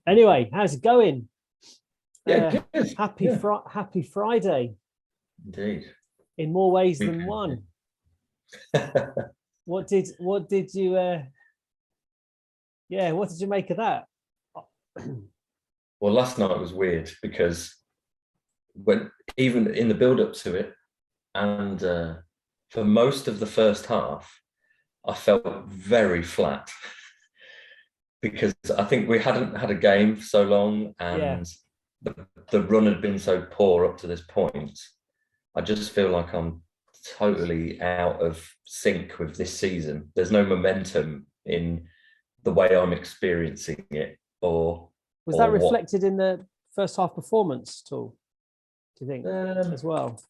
Anyway, how's it going? Yeah, Uh, good. Yeah, happy Friday indeed. in more ways than Weekend. one. What did you yeah, what did you make of that? Well, last night was weird because when even in the build up to it, and for most of the first half, I felt very flat because I think we hadn't had a game for so long, Yeah. and the, the run had been so poor up to this point. I just feel like I'm totally out of sync with this season. There's no momentum in the way I'm experiencing it, Was that or what. reflected in the first half performance at all, do you think, Um, as well?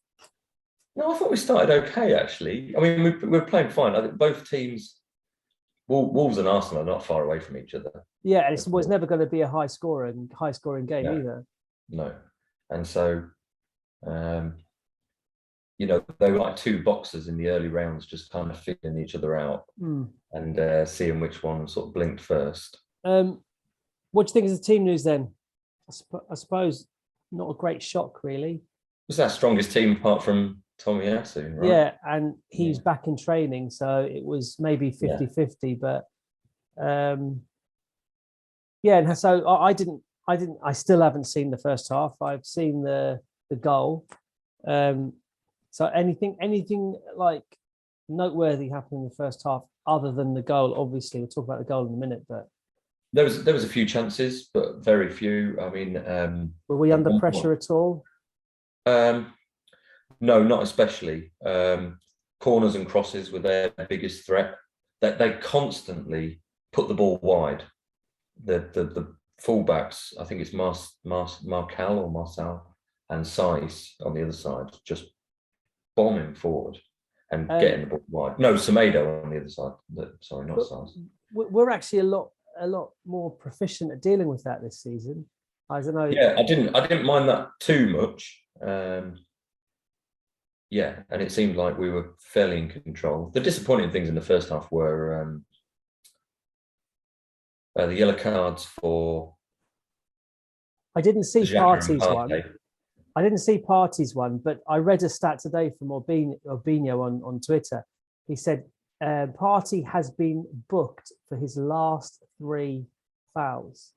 no, I thought we started okay actually. I mean, we're playing fine. I think both teams, Wolves and Arsenal, are not far away from each other. Yeah, and it's never going to be a high scoring game No, either. no, and so um, they were like two boxers in the early rounds, just kind of feeling each other out Mm. and seeing which one sort of blinked first. Um, what do you think is the team news then? I suppose not a great shock, really. Was our strongest team apart from Tomiyasu, right? Yeah, and he's Yeah, back in training, so it was maybe yeah. 50-50. But um, yeah, and so I still haven't seen the first half. I've seen the goal. Um, so anything like noteworthy happened in the first half other than the goal? Obviously, we'll talk about the goal in a minute. But There was a few chances, but very few. I mean, were we at under one point, pressure at all? um, no, not especially. Corners and crosses were their biggest threat. That they constantly put the ball wide. The fullbacks, I think it's Markel or Marcel and Saiss on the other side, just bombing forward and Um, getting the ball wide. No, Semedo on the other side. Sorry, not but Saiss. we're actually a lot more proficient at dealing with that this season. I don't know. Yeah, I didn't mind that too much. Yeah, and it seemed like we were fairly in control. The disappointing things in the first half were the yellow cards for I didn't see Xhaka and parties one. Partey. I didn't see parties one, but I read a stat today from Orbinho on Twitter. He said Party has been booked for his last three fouls.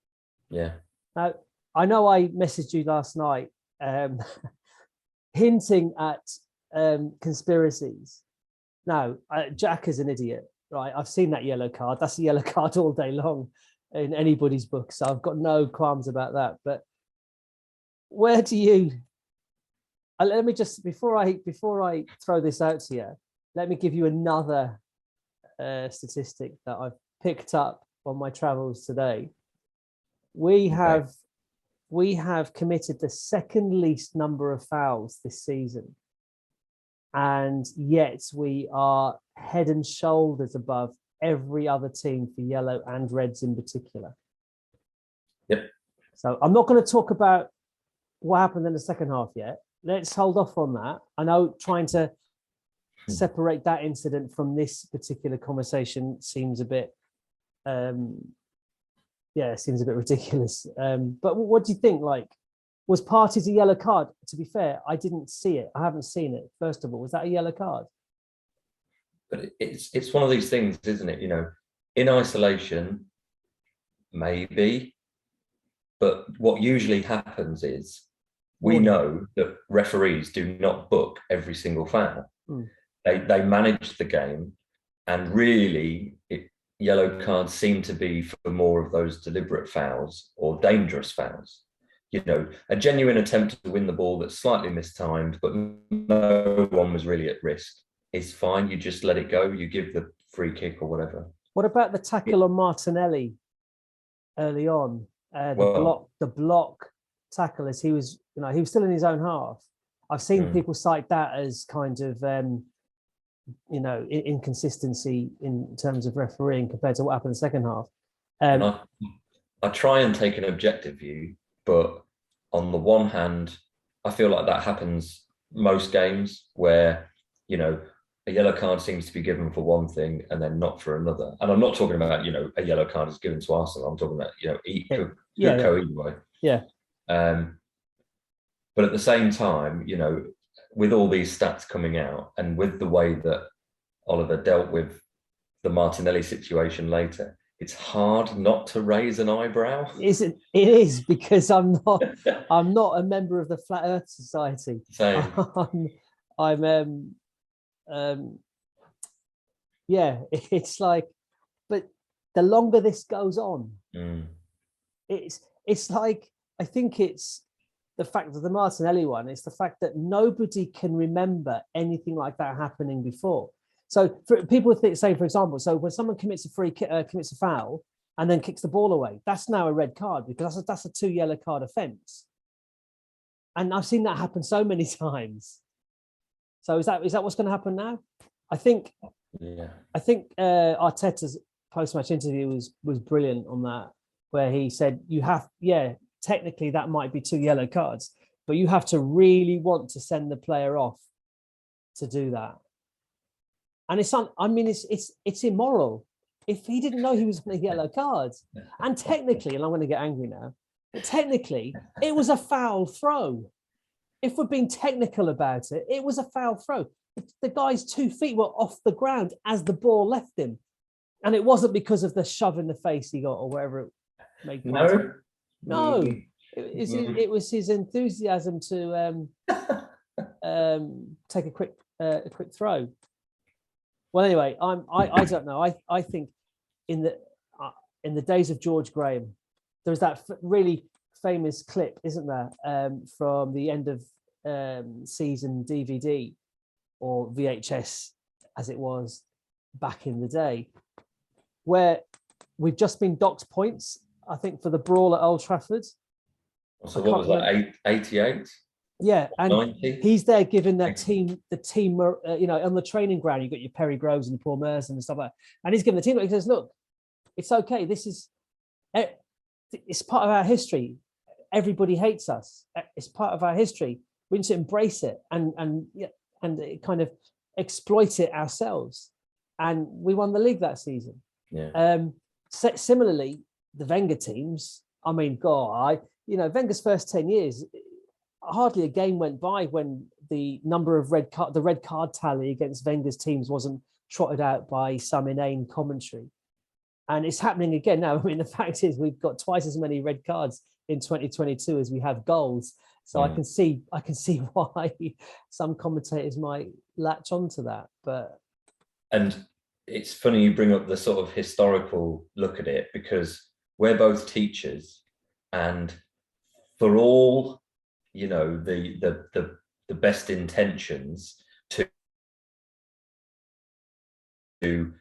Yeah, Now, I know I messaged you last night um, hinting at conspiracies. Now, Jack is an idiot, right? I've seen that yellow card. That's a yellow card all day long in anybody's book. So I've got no qualms about that. But where do you let me just before I throw this out to you, let me give you another statistic that I've picked up on my travels today. We okay. have we have committed the second least number of fouls this season, and yet we are head and shoulders above every other team for yellow and reds in particular. Yep. So I'm not going to talk about what happened in the second half yet. Let's hold off on that. I know trying to separate that incident from this particular conversation seems a bit um yeah, it seems a bit ridiculous. But what do you think? Like, was Parties a yellow card? To be fair, I didn't see it. I haven't seen it. First of all, was that a yellow card? But it's one of these things, isn't it? In isolation, maybe, but what usually happens is we Warning. know that referees do not book every single foul. Mm. They manage the game, and really, yellow cards seem to be for more of those deliberate fouls or dangerous fouls. A genuine attempt to win the ball that's slightly mistimed, but no one was really at risk is fine. You just let it go. You give the free kick or whatever. What about the tackle on Martinelli early on? Well, The block tackle as he was still in his own half. I've seen people cite that as kind of inconsistency in terms of refereeing compared to what happened in the second half. and Um, I try and take an objective view, but on the one hand, I feel like that happens most games where, you know, a yellow card seems to be given for one thing and then not for another. And I'm not talking about, a yellow card is given to Arsenal. I'm talking about, it could go either way. Yeah. But at the same time, with all these stats coming out and with the way that Oliver dealt with the Martinelli situation later, it's hard not to raise an eyebrow. It is, because I'm not a member of the Flat Earth Society. Same. Yeah, it's like, but the longer this goes on, it's like, I think it's the fact of the Martinelli one, it's the fact that nobody can remember anything like that happening before. So for people say, for example, so when someone commits a foul and then kicks the ball away, that's now a red card, because that's a 2 yellow card offence. And I've seen that happen so many times. So is that what's going to happen now? I think Arteta's post-match interview was brilliant on that, where he said technically that might be 2 yellow cards, but you have to really want to send the player off to do that. And it's immoral. If he didn't know he was going to get yellow cards, and technically, and I'm going to get angry now, but technically it was a foul throw. If we're being technical about it, it was a foul throw. The guy's 2 feet were off the ground as the ball left him. And it wasn't because of the shove in the face he got or whatever it made. No, it was his enthusiasm to take a quick throw. Well, anyway, I don't know. I think in the days of George Graham, there's that really famous clip, isn't there, from the end of season DVD or VHS, as it was back in the day, where we've just been docked points, I think, for the brawl at Old Trafford. So what was that, 88? Yeah, and 90? He's there giving the team, on the training ground, you've got your Perry Groves and Paul Merson and stuff like that. And he's giving the team, he says, look, it's okay. It's part of our history. Everybody hates us. It's part of our history. We need to embrace it and kind of exploit it ourselves. And we won the league that season. Yeah. Similarly, the Wenger teams, I mean, Wenger's first 10 years, hardly a game went by when the number of red card tally against Wenger's teams wasn't trotted out by some inane commentary. And it's happening again now. I mean, the fact is we've got twice as many red cards in 2022 as we have goals. So I can see why some commentators might latch onto that. And it's funny you bring up the sort of historical look at it, because we're both teachers, and for all the best intentions to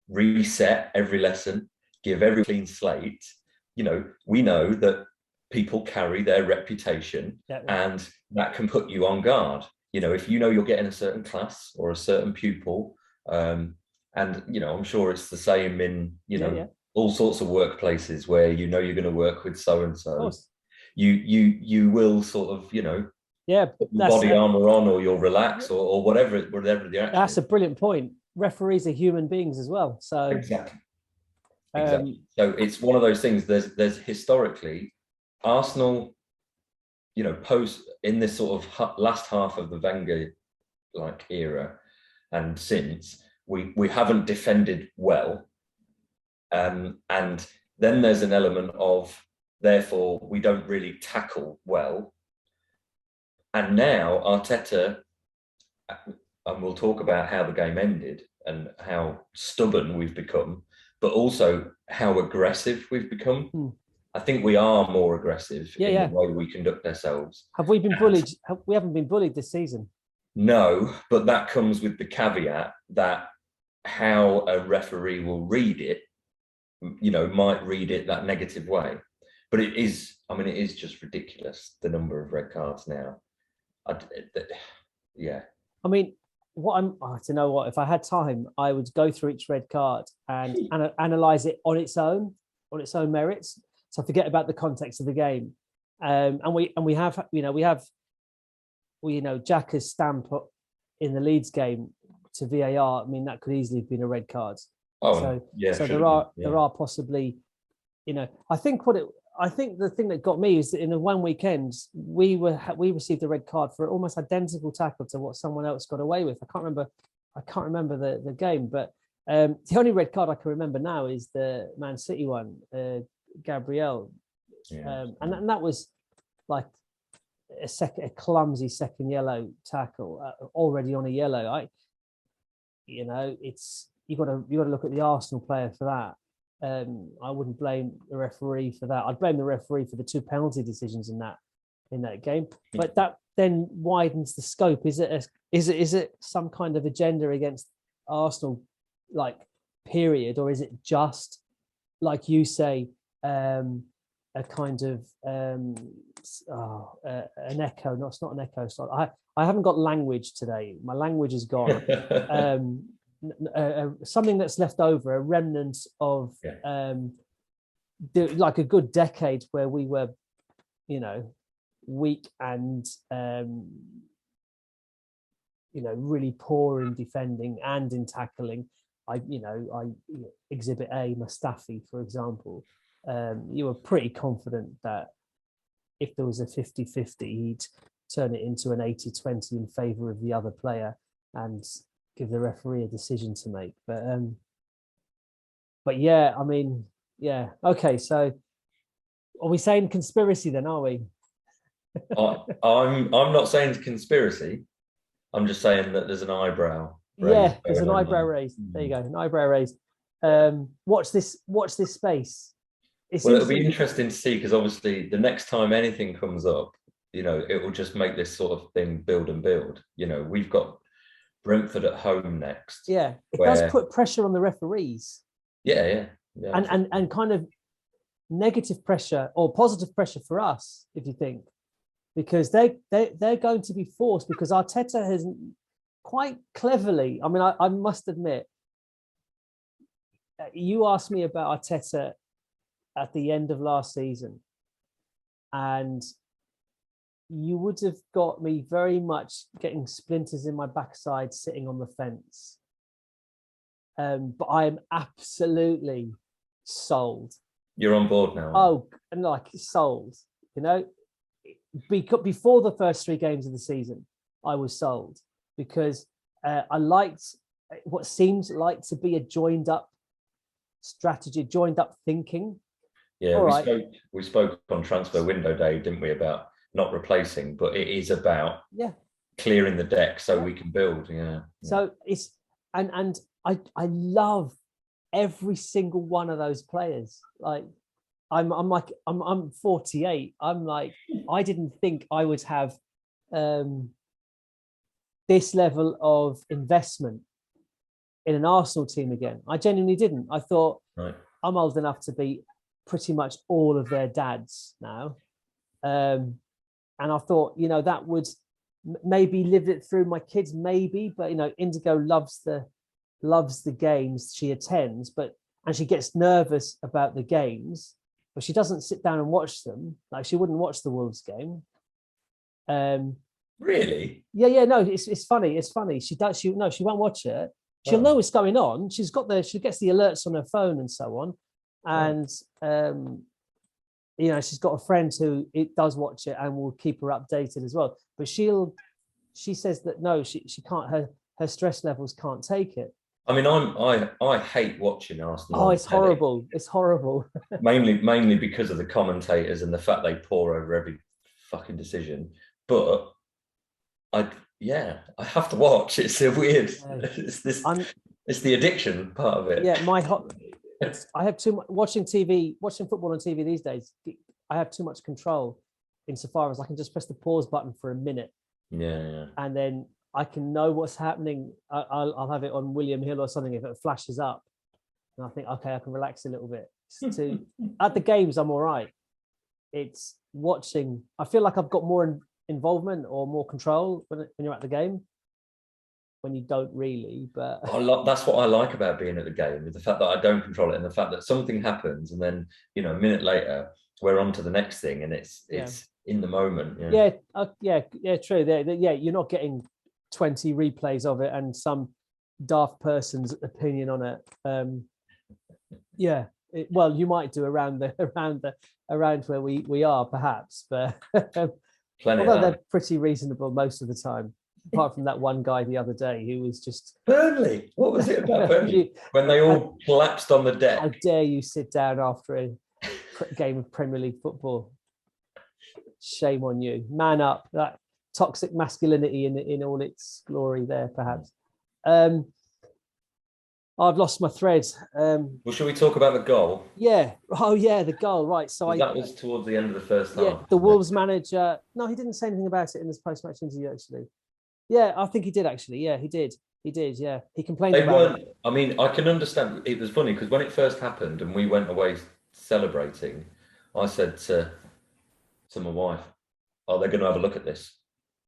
reset every lesson, give every clean slate, we know that people carry their reputation, and that can put you on guard. If you're getting a certain class or a certain pupil, and I'm sure it's the same in all sorts of workplaces where you're going to work with so and so. You will sort of, put your body armor on, or you'll relax, or whatever the action. That's a brilliant point. Referees are human beings as well. So exactly. So it's one of those things. There's historically Arsenal, post in this sort of last half of the Wenger era, and since we haven't defended well, and then there's an element of, therefore, we don't really tackle well. And now Arteta, and we'll talk about how the game ended and how stubborn we've become, but also how aggressive we've become. I think we are more aggressive in the way we conduct ourselves. Have we been bullied? We haven't been bullied this season. No, but that comes with the caveat that how a referee will read it, might read it that negative way. But it is just ridiculous, the number of red cards now. I mean, I don't know what, if I had time, I would go through each red card and analyze it on its own merits. So forget about the context of the game. And we have Xhaka's stamp in the Leeds game to VAR, I mean, that could easily have been a red card. Oh, So, yeah. so should there have been, there are possibly, I think the thing that got me is that in the one weekend we received a red card for an almost identical tackle to what someone else got away with. I can't remember the game, but the only red card I can remember now is the Man City one, Gabriel, and that was like a clumsy second yellow tackle, already on a yellow. It's you got to look at the Arsenal player for that. I wouldn't blame the referee for that. I'd blame the referee for the 2 penalty decisions in that game. But that then widens the scope. Is it some kind of agenda against Arsenal, like, period, or is it just, like you say, a kind of an echo? No, it's not an echo. So I haven't got language today. My language is gone. Something that's left over, a remnant of like a good decade where we were, weak and really poor in defending and in tackling. I Exhibit A, Mustafi, for example. You were pretty confident that if there was a 50-50, he'd turn it into an 80-20 in favour of the other player and give the referee a decision to make. But yeah, I mean, yeah. Okay, so are we saying conspiracy then, are we? I'm not saying conspiracy. I'm just saying that there's an eyebrow raised. Yeah, there's an eyebrow raised. There you go, an eyebrow raised. Watch this space. It'll be interesting to see, because obviously the next time anything comes up, it will just make this sort of thing build and build. We've got Brentford at home next. Yeah, it does put pressure on the referees. Yeah. And kind of negative pressure or positive pressure for us, if you think, because they're going to be forced, because Arteta has quite cleverly. I mean, I must admit, you asked me about Arteta at the end of last season, and you would have got me very much getting splinters in my backside, sitting on the fence. But I am absolutely sold. You're on board now. Oh, and like sold. Before the first 3 games of the season, I was sold, because I liked what seems like to be a joined up strategy, joined up thinking. Yeah, we spoke on transfer window day, didn't we, about not replacing, but it is about clearing the deck so we can build. Yeah. So it's and I love every single one of those players. Like I'm 48. I'm like, I didn't think I would have this level of investment in an Arsenal team again. I genuinely didn't. I thought, I'm old enough to be pretty much all of their dads now. And I thought, that would maybe live it through my kids, maybe. But, Indigo loves the games she attends, and she gets nervous about the games, but she doesn't sit down and watch them. Like, she wouldn't watch the Wolves game. Really? Yeah. No, it's funny. It's funny. She won't watch it. She'll know what's going on. She gets the alerts on her phone and so on. And, she's got a friend who does watch it and will keep her updated as well. But she says that no, she can't. Her stress levels can't take it. I mean, I hate watching Arsenal. Oh, it's horrible. It's horrible. mainly because of the commentators and the fact they pour over every fucking decision. But I have to watch. It's so weird. It's the addiction part of it. Yeah, I have too much watching football on TV these days. I have too much control insofar as I can just press the pause button for a minute. Yeah. And then I can know what's happening. I'll have it on William Hill or something if it flashes up, and I think, okay, I can relax a little bit. At the games, I'm all right. It's watching. I feel like I've got more involvement or more control when you're at the game. When you don't really, but that's what I like about being at the game, is the fact that I don't control it, and the fact that something happens and then a minute later we're on to the next thing, and it's in the moment. Yeah, true. You're not getting 20 replays of it and some daft person's opinion on it. Yeah, well, you might do around where we are, perhaps, but Plenty although of they're that. pretty reasonable most of the time, apart from that one guy the other day who was just Burnley. What was it about Burnley? When they all collapsed on the how deck. dare you sit down after a game of Premier League football? Shame on you. Man up. That toxic masculinity in all its glory there, perhaps. I've lost my thread. Well, should we talk about the goal? Yeah. Oh, yeah, the goal. Right. So That was towards the end of the first half. Yeah, the Wolves manager. No, he didn't say anything about it in this post-match interview. Actually, yeah, I think he did. Actually, yeah, he did. He did. Yeah, he complained They about weren't. it. I mean, I can understand. It was funny because when it first happened and we went away celebrating, I said to my wife, "Oh, they're going to have a look at this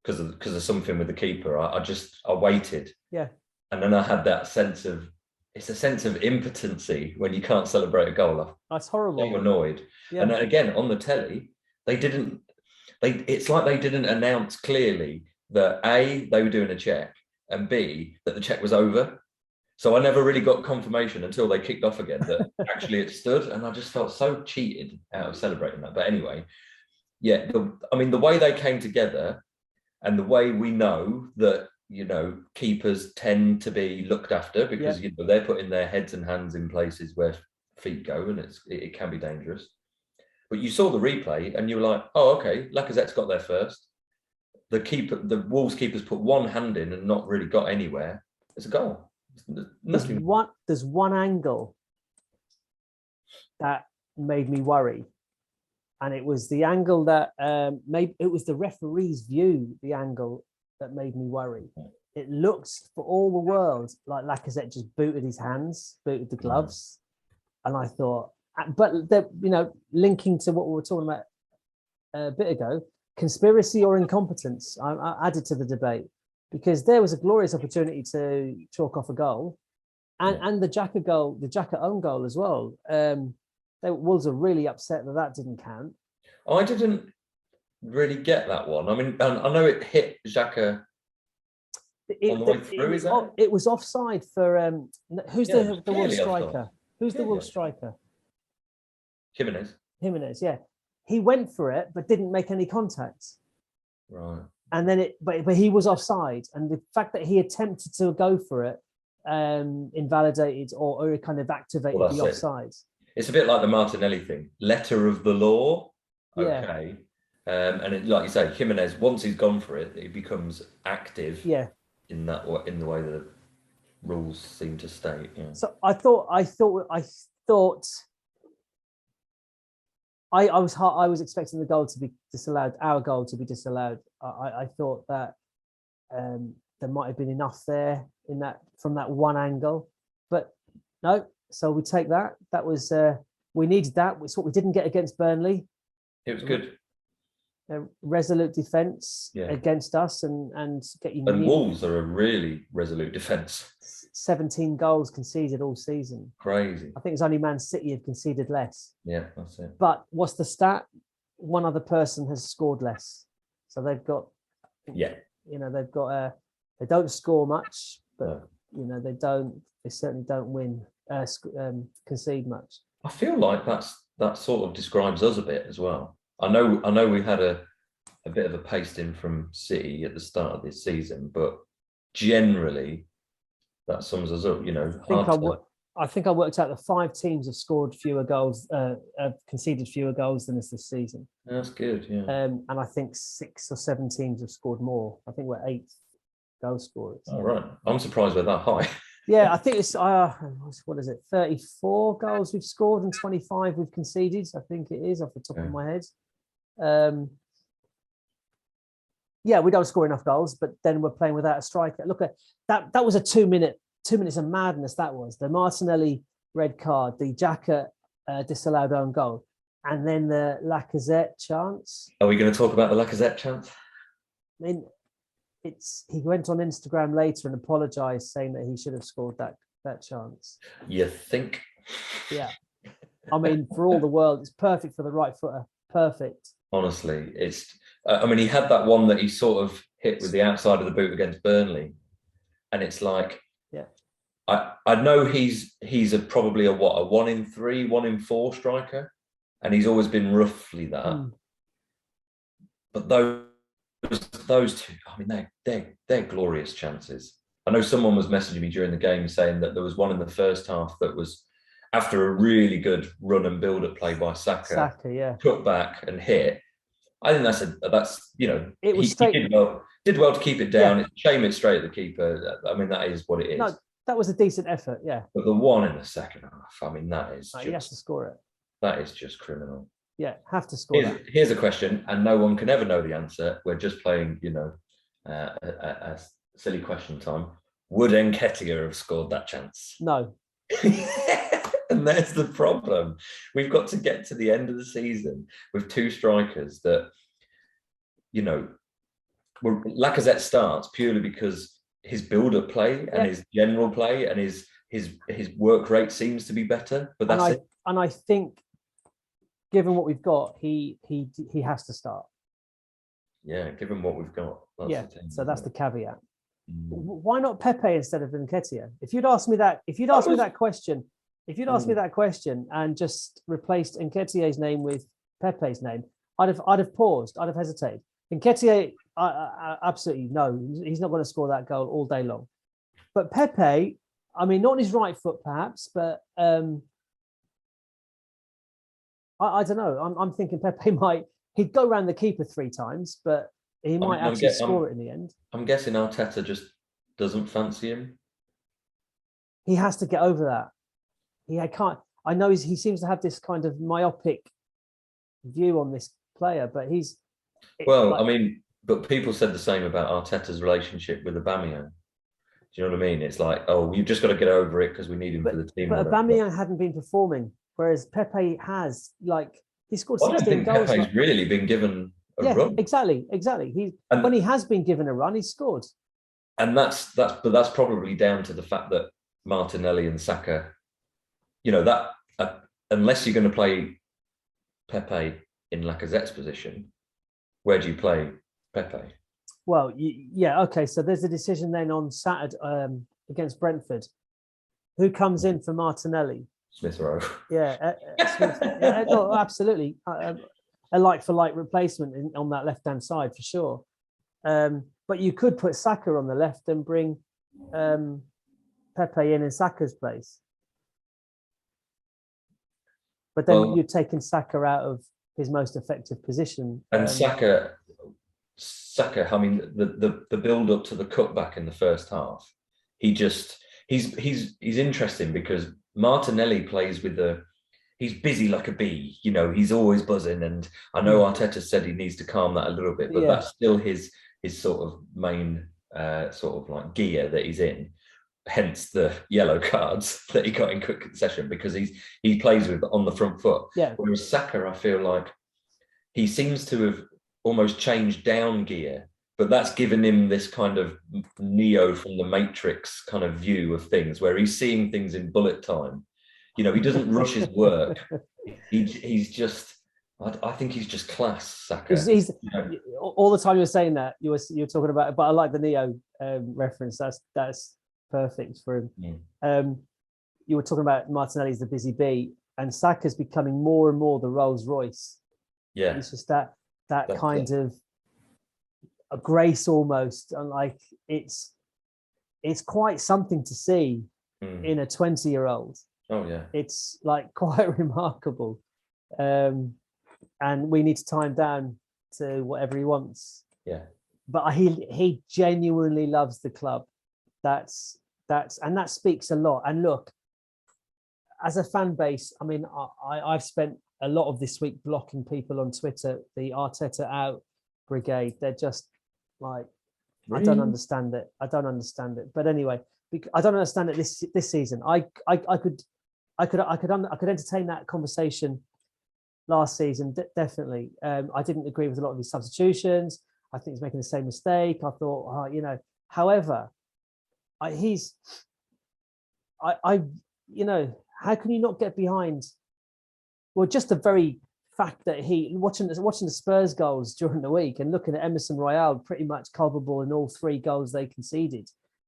because of something with the keeper." I waited. Yeah. And then I had that sense of, it's a sense of impotency when you can't celebrate a goal. That's horrible. So annoyed. Yeah. And then again on the telly, it's like they didn't announce clearly that A, they were doing a check, and B, that the check was over. So I never really got confirmation until they kicked off again that actually it stood, and I just felt so cheated out of celebrating that. But anyway, yeah, the way they came together and the way we know that, keepers tend to be looked after because they're putting their heads and hands in places where feet go, and it can be dangerous. But you saw the replay and you were like, oh, okay, Lacazette's got there first. The Wolves keepers put one hand in and not really got anywhere. It's a goal. There's one angle that made me worry, and it was the angle that it was the referee's view, the angle that made me worry. It looked for all the world like Lacazette just booted the gloves. And I thought, but linking to what we were talking about a bit ago, conspiracy or incompetence, I added to the debate, because there was a glorious opportunity to chalk off a goal, and the Xhaka own goal as well. Wolves are really upset that didn't count. I didn't really get that one. I mean, I know it hit Xhaka on the way through. It was offside for who's the Wolves striker? Offside. Who's the Wolves striker? Jimenez. Yeah. He went for it, but didn't make any contact. Right. And then but he was offside, and the fact that he attempted to go for it invalidated or kind of activated the offside. It's a bit like the Martinelli thing. Letter of the law. Yeah. Okay. And like you say, Jimenez, once he's gone for it, he becomes active. Yeah. In the way that the rules seem to state. Yeah. So I was expecting the goal to be disallowed, our goal to be disallowed. I thought that there might have been enough there from that one angle, but no. So we take that. That was we needed that. It's what we didn't get against Burnley. It was good. A resolute defence against us, and Wolves are a really resolute defence. 17 goals conceded all season. Crazy. I think it's only Man City have conceded less. Yeah, that's it. But what's the stat? One other person has scored less. So they've got. Yeah. They've got. They don't score much, but they certainly don't win. Concede much. I feel like that sort of describes us a bit as well. I know we had a bit of a pasting from City at the start of this season, but generally that sums us up. I think I worked out that 5 teams have scored fewer goals, have conceded fewer goals than us this season. That's good, yeah. And I think 6 or 7 teams have scored more. I think we're 8th goal scorers. All right, I'm surprised we're that high. Yeah, I think it's what is it? 34 goals we've scored and 25 we've conceded. I think it is off the top of my head. We don't score enough goals, but then we're playing without a striker. Look at that. That was a 2 minutes of madness. That was the Martinelli red card, the Xhaka disallowed own goal, and then the Lacazette chance. Are we going to talk about the Lacazette chance? I mean, he went on Instagram later and apologized, saying that he should have scored that chance. You think? Yeah. I mean, for all the world, it's perfect for the right footer. Perfect. Honestly, it's. He had that one that he sort of hit with the outside of the boot against Burnley, and it's like Yeah. I know he's probably a 1 in 3, 1 in 4 striker, and he's always been roughly that. But those two, I mean, they're glorious chances. I know someone was messaging me during the game saying that there was one in the first half that was after a really good run and build up play by Saka, yeah, cut back and hit. I think that's it was he did well to keep it down. Yeah. It's a shame it's straight at the keeper. I mean, that is what it is. No, that was a decent effort. Yeah. But the one in the second half, I mean, that is he has to score it. That is just criminal. Yeah, have to score that. Here's a question, and no one can ever know the answer. We're just playing, a silly question time. Would Nketiah have scored that chance? No. And there's the problem. We've got to get to the end of the season with 2 strikers that, Lacazette starts purely because his build-up play and his general play and his work rate seems to be better. But that's it. And I think, given what we've got, he has to start. Yeah, given what we've got. So that's the caveat. Why not Pepe instead of Nketiah? If you'd asked me that question and just replaced Nketiah's name with Pepe's name, I'd have paused. I'd have hesitated. Nketiah, absolutely no, he's not going to score that goal all day long. But Pepe, I mean, not on his right foot perhaps, but I don't know. I'm thinking Pepe he'd go around the keeper 3 times, but he might actually score it in the end. I'm guessing Arteta just doesn't fancy him. He has to get over that. He seems to have this kind of myopic view on this player, but but people said the same about Arteta's relationship with Aubameyang. Do you know what I mean? It's like, oh, you've just got to get over it because we need him for the team. But Aubameyang hadn't been performing, whereas Pepe has. He scored 16 goals. Pepe's really been given a run. Exactly. When he has been given a run, he's scored. And that's probably down to the fact that Martinelli and Saka, unless you're going to play Pepe in Lacazette's position, where do you play Pepe? Well, okay. So there's a decision then on Saturday against Brentford. Who comes in for Martinelli? Smith Rowe. Yeah, Smith, no, absolutely. A like-for-like replacement on that left-hand side for sure. But you could put Saka on the left and bring Pepe in Saka's place. But then you're taking Saka out of his most effective position. And Saka, I mean, the build up to the cutback in the first half, he's interesting because Martinelli plays with he's busy like a bee, he's always buzzing. And I know Arteta said he needs to calm that a little bit, but that's still his sort of main sort of like gear that he's in. Hence the yellow cards that he got in quick succession because he plays with on the front foot. Yeah. Whereas Saka, I feel like he seems to have almost changed down gear, but that's given him this kind of Neo from the Matrix kind of view of things where he's seeing things in bullet time. He doesn't rush his work. He's just, I think he's just class, Saka. He's all the time you're saying that you're talking about it, but I like the Neo reference. That's perfect for him. You were talking about Martinelli's the busy bee, and Saka's becoming more and more the Rolls Royce. Yeah, it's just that kind of a grace almost, and like it's quite something to see in a 20-year-old. Oh yeah, it's like quite remarkable, and we need to tie him down to whatever he wants. Yeah, but he genuinely loves the club. That speaks a lot. And look, as a fan base, I mean, I've spent a lot of this week blocking people on Twitter, the Arteta out brigade. They're just like, really? I don't understand it. But anyway, I don't understand it this season. I could entertain that conversation last season, definitely. I didn't agree with a lot of his substitutions. I think he's making the same mistake. I thought, however, how can you not get behind? Well, just the very fact that watching the Spurs goals during the week and looking at Emerson Royale, pretty much culpable in all 3 goals they conceded.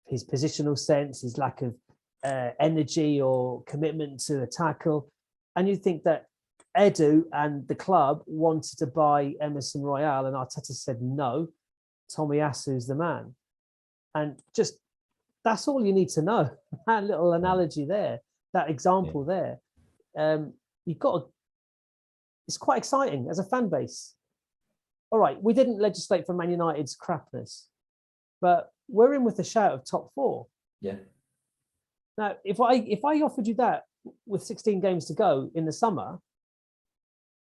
his positional sense, his lack of energy or commitment to a tackle. And you think that Edu and the club wanted to buy Emerson Royale, and Arteta said no. Tomiyasu's the man, and just that's all you need to know. That little analogy there, that example there, you've got to. It's quite exciting as a fan base. All right, we didn't legislate for Man United's crapness, but we're in with a shout of top 4. Yeah. Now, if I offered you that with 16 games to go in the summer,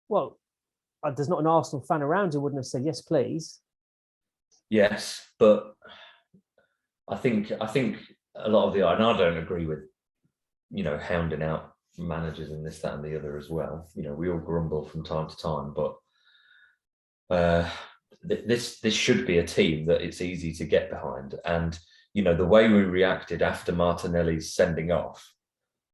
well, there's not an Arsenal fan around who wouldn't have said yes, please. Yes, but I think a lot of and I don't agree with, hounding out managers and this, that, and the other as well. We all grumble from time to time, but this should be a team that it's easy to get behind. And the way we reacted after Martinelli's sending off,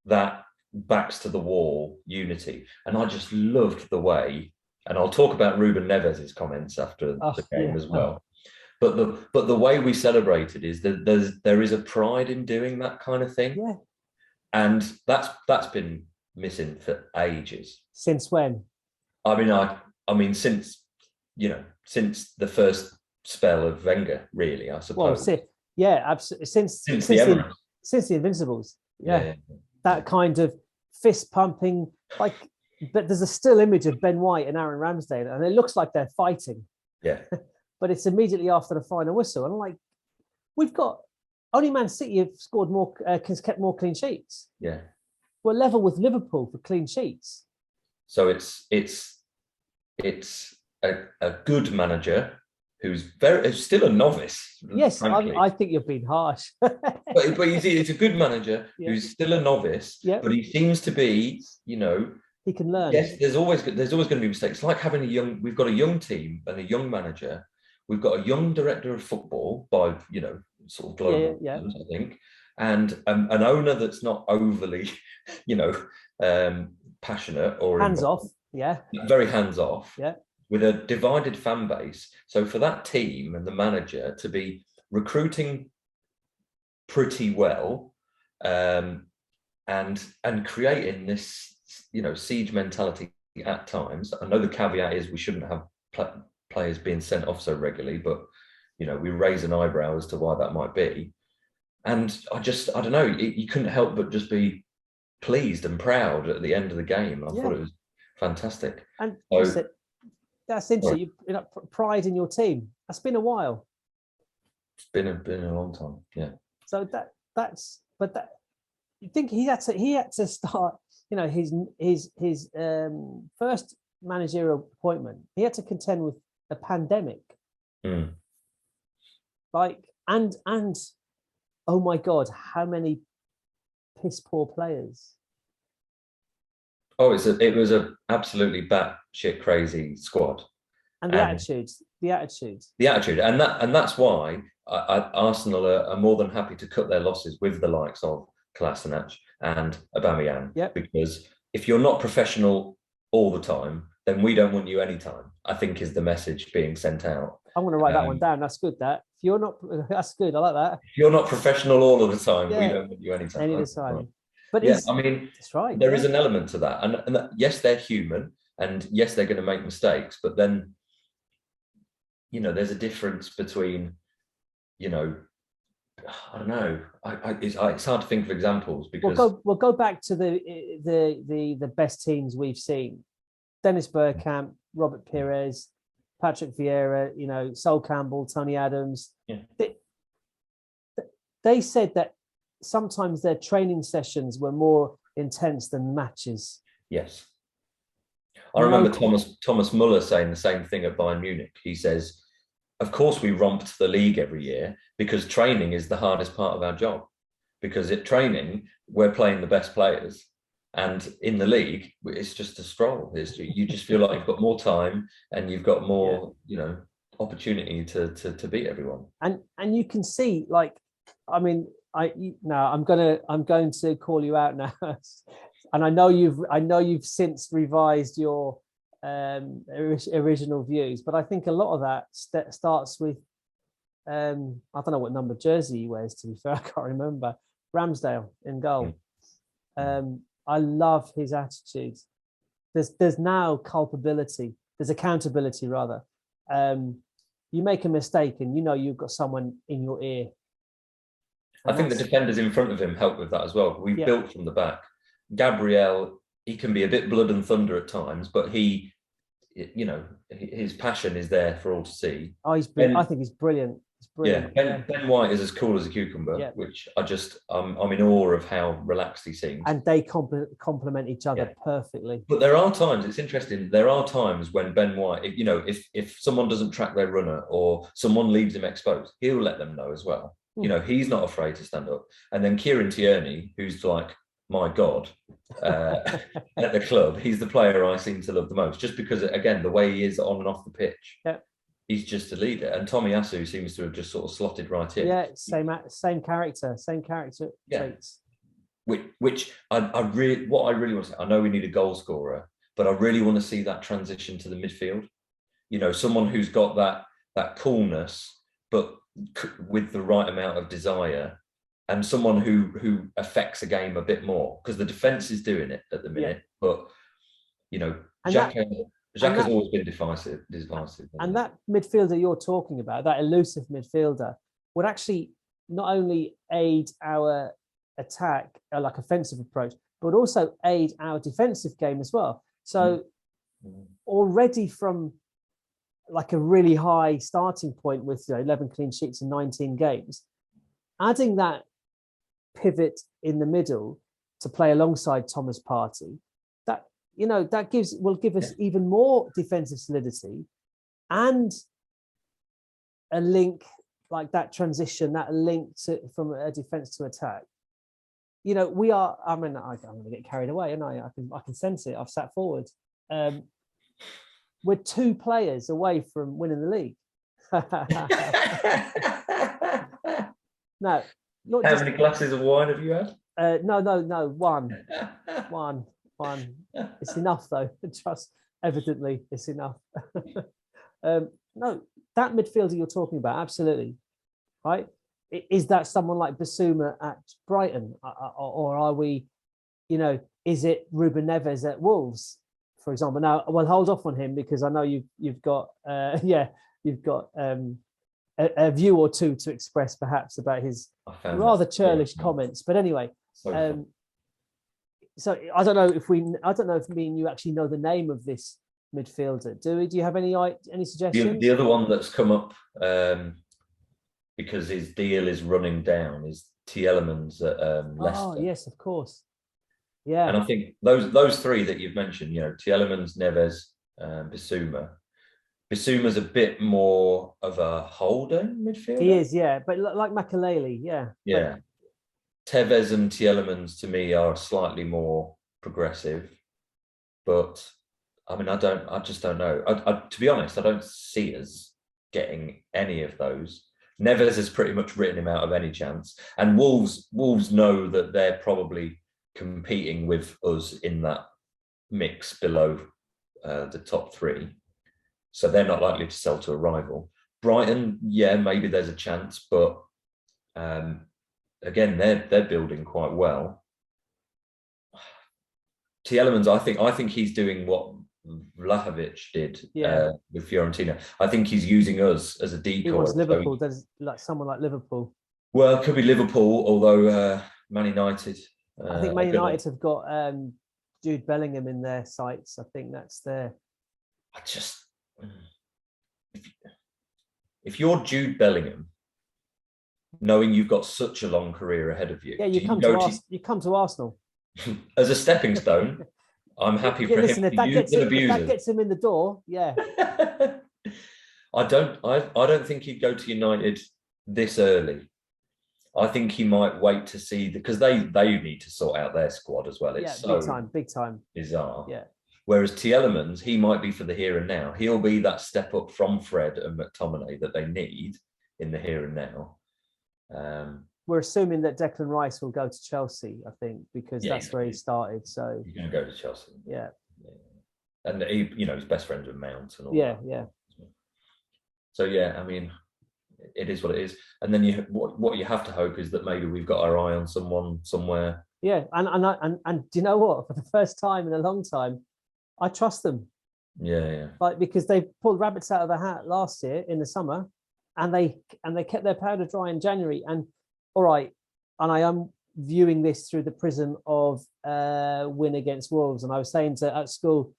that backs to the wall unity. And I just loved the way, and I'll talk about Ruben Neves' comments after the game as well. But the way we celebrated is that there is a pride in doing that kind of thing. Yeah. And that's been missing for ages. Since when? I mean since the first spell of Wenger, really, I suppose. Well, absolutely. Since the Invincibles. Yeah. That kind of fist pumping, but there's a still image of Ben White and Aaron Ramsdale, and it looks like they're fighting. Yeah. But it's immediately after the final whistle. And I'm like, we've got only Man City have scored more, kept more clean sheets. Yeah. We're level with Liverpool for clean sheets. So it's a good manager who's still a novice. Yes, I think you're being harsh. but you see, it's a good manager who's still a novice, but he seems to be, he can learn. Yes, there's always going to be mistakes. It's like having we've got a young team and a young manager. We've got a young director of football by, sort of global terms, I think, and an owner that's not overly, passionate or hands off. Yeah. Very hands off. Yeah. With a divided fan base. So for that team and the manager to be recruiting pretty well, and creating this, siege mentality at times. I know the caveat is we shouldn't have players being sent off so regularly, but we raise an eyebrow as to why that might be. And I don't know, you couldn't help but just be pleased and proud at the end of the game. I thought it was fantastic. And that's interesting. Pride in your team. That's been a while. It's been a long time. Yeah. So you think he had to start, his first managerial appointment. He had to contend with a pandemic. Mm. And oh my God, how many piss poor players. Oh, it was a absolutely batshit crazy squad. And the attitudes. And that's why Arsenal are more than happy to cut their losses with the likes of Kolasinac and Aubameyang. Yep. Because if you're not professional all the time, then we don't want you anytime, I think is the message being sent out. I'm going to write that one down. That's good. If you're not, that's good. I like that. If you're not professional all of the time, we don't want you anytime. Any time. Right. But that's right. There is an element to that. And yes, they're human, and yes, they're going to make mistakes, but then, there's a difference between, I don't know. It's hard to think of examples because we'll go back to the best teams we've seen: Dennis Bergkamp, Robert Pires, Patrick Vieira, Sol Campbell, Tony Adams. Yeah. They said that sometimes their training sessions were more intense than matches. Yes, I remember Thomas Muller saying the same thing at Bayern Munich. He says, of course, we romped the league every year because training is the hardest part of our job. Because at training, we're playing the best players. And in the league, it's just a stroll. You just feel like you've got more time and you've got more, opportunity to beat everyone. And you can see, I'm going to call you out now. And I know you've since revised your original views, but I think a lot of that starts with I don't know what number jersey he wears, to be fair. I can't remember. Ramsdale in goal. I love his attitude. There's now culpability. There's accountability, rather. You make a mistake and you know you've got someone in your ear. I think the defenders in front of him help with that as well. We've built from the back. Gabriel, he can be a bit blood and thunder at times, but he, you know, his passion is there for all to see. Oh, he's brilliant. I think he's brilliant. Brilliant. Yeah, Ben White is as cool as a cucumber, which I'm in awe of how relaxed he seems. And they complement each other perfectly. But there are times, it's interesting, there are times when Ben White, you know, if someone doesn't track their runner or someone leaves him exposed, he'll let them know as well. You know, he's not afraid to stand up. And then Kieran Tierney, who's like, my God, at the club, he's the player I seem to love the most, just because, again, the way he is on and off the pitch. He's just a leader, and Tomiyasu seems to have just sort of slotted right in. Yeah, same character traits. Which I really want to say. I know we need a goal scorer, but I really want to see that transition to the midfield. You know, someone who's got that coolness, but with the right amount of desire, and someone who affects a game a bit more, because the defense is doing it at the minute. But you know, Xhaka has always been divisive. And that midfielder you're talking about, that elusive midfielder, would actually not only aid our attack, like offensive approach, but also aid our defensive game as well. So already from like a really high starting point with 11 clean sheets in 19 games, adding that pivot in the middle to play alongside Thomas Partey, that will give us even more defensive solidity and a link, like that transition, that link from a defense to attack. You know, we are. I mean, I'm going to get carried away, and I can sense it. I've sat forward. We're 2 players away from winning the league. No, not how many glasses of wine have you had? No, one. It's enough though. Just evidently it's enough. No, that midfielder you're talking about, absolutely, right? Is that someone like Basuma at Brighton, or are we, is it Ruben Neves at Wolves, for example? Now, we'll hold off on him because I know you've got a view or two to express perhaps about his rather churlish comments. But anyway. So I don't know if me and you actually know the name of this midfielder. Do you have any suggestions? The other one that's come up because his deal is running down is Tielemans at Leicester. Oh yes, of course. Yeah. And I think those 3 that you've mentioned, Tielemans, Neves, Bissouma. Bissouma's a bit more of a holding midfielder. He is, yeah, but like Makelele, yeah. Yeah. Tevez and Tielemans to me are slightly more progressive, but I mean, I just don't know. To be honest, I don't see us getting any of those. Neves has pretty much written him out of any chance, and Wolves know that they're probably competing with us in that mix below the top 3, so they're not likely to sell to a rival. Brighton, yeah, maybe there's a chance, but again, they're building quite well. Tielemans, I think he's doing what Vlahovic did with Fiorentina. I think he's using us as a decoy. He wants Liverpool, does like someone like Liverpool. Well, it could be Liverpool, although Man United. I think Man United have got Jude Bellingham in their sights. I think that's their. If you're Jude Bellingham, knowing you've got such a long career ahead of you. Yeah, you come to Arsenal. As a stepping stone, I'm happy for him to use and abuse it. If that gets him in the door, yeah. I don't think he'd go to United this early. I think he might wait to see, because they need to sort out their squad as well. It's big time. Bizarre. Yeah. Whereas Tielemans, he might be for the here and now. He'll be that step up from Fred and McTominay that they need in the here and now. We're assuming that Declan Rice will go to Chelsea, I think, because that's where he started. So he's going to go to Chelsea. Yeah. And he, his best friends with Mount and all that. Yeah. So yeah, I mean, it is what it is. And then what you have to hope is that maybe we've got our eye on someone somewhere. Yeah, and do you know what? For the first time in a long time, I trust them. Yeah. Like, because they pulled rabbits out of the hat last year in the summer, and they kept their powder dry in January. And all right, and I am viewing this through the prism of win against Wolves. And I was saying at school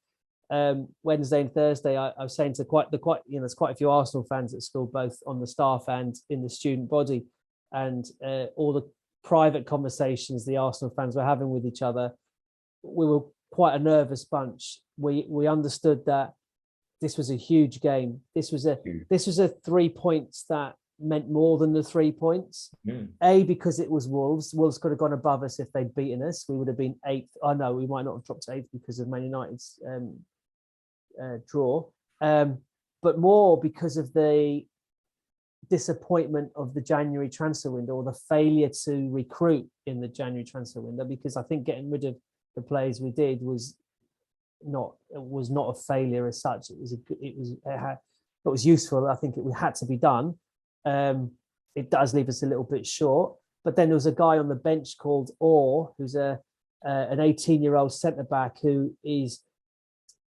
Wednesday and Thursday, I was saying to there's quite a few Arsenal fans at school, both on the staff and in the student body, and all the private conversations the Arsenal fans were having with each other. We were quite a nervous bunch. We understood that this was a huge game. This was a 3 points that meant more than the 3 points. Because it was Wolves. Wolves could have gone above us if they'd beaten us. We would have been 8th. Oh no, we might not have dropped to 8th because of Man United's draw. But more because of the disappointment of the January transfer window, or the failure to recruit in the January transfer window, because I think getting rid of the players we did was not a failure as such. It was useful. I think it had to be done. It does leave us a little bit short. But then there was a guy on the bench called Orr, who's an 18-year-old centre back who is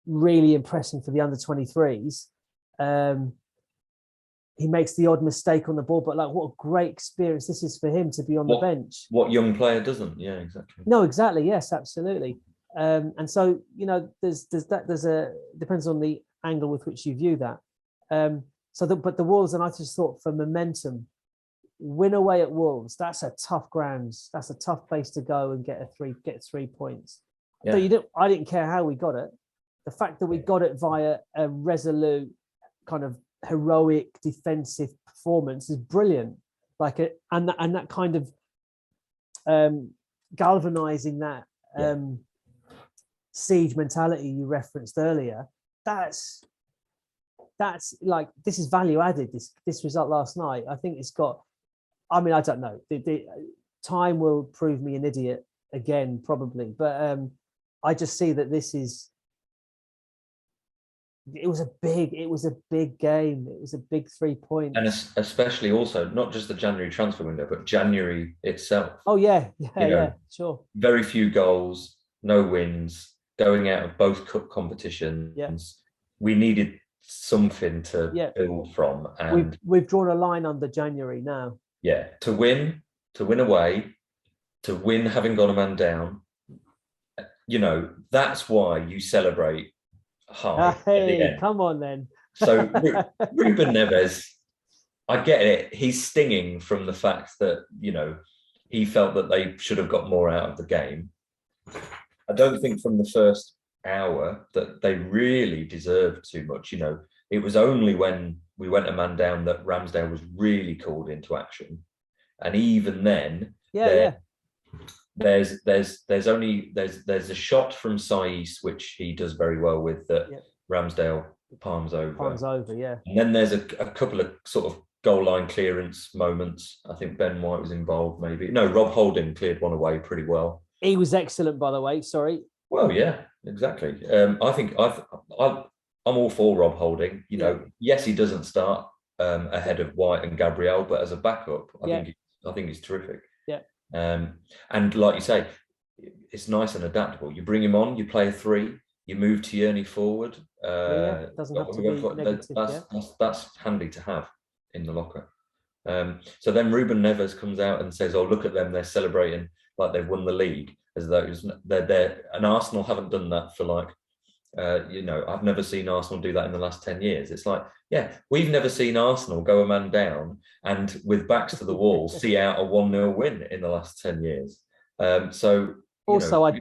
really impressing for the under 23s. He makes the odd mistake on the ball, but like, what a great experience this is for him to be on the bench. What young player doesn't? Yeah, exactly. No, exactly. Yes, absolutely. And so, there's depends on the angle with which you view that. But the Wolves, and I just thought, for momentum, win away at Wolves, that's a tough grounds. That's a tough place to go and get 3 points. Yeah. So I didn't care how we got it. The fact that we got it via a resolute, kind of heroic defensive performance is brilliant. And that kind of galvanizing that siege mentality you referenced earlier. That's like, this is value added. This result last night, I think it's got. I mean, I don't know. The time will prove me an idiot again, probably. But I just see that this is. It was a big game. It was a big 3 points. And especially also not just the January transfer window, but January itself. Oh yeah, sure. Very few goals, no wins, going out of both cup competitions. Yeah. We needed something to build from, and we've drawn a line under January now. Yeah, to win away, to win having gone a man down. That's why you celebrate high. Hey, come on then. So Ruben Neves, I get it. He's stinging from the fact that he felt that they should have got more out of the game. I don't think from the first hour that they really deserved too much. It was only when we went a man down that Ramsdale was really called into action, and even then, there's a shot from Saiss which he does very well with, that Ramsdale palms over. Yeah. And then there's a couple of sort of goal line clearance moments. I think Ben White was involved, maybe. No, Rob Holding cleared one away pretty well. He was excellent, by the way. Sorry. Well, yeah, exactly. I think I'm all for Rob Holding. Yes, he doesn't start ahead of White and Gabriel, but as a backup, I think he's terrific. Yeah. And like you say, it's nice and adaptable. You bring him on, you play a 3, you move Tierney forward. Doesn't have to be negative. That's handy to have in the locker. So then Ruben Neves comes out and says, "Oh, look at them! They're celebrating like they've won the league, as though they're there." And Arsenal haven't done that for I've never seen Arsenal do that in the last 10 years. It's like, we've never seen Arsenal go a man down and with backs to the wall see out a 1-0 win in the last 10 years. I'd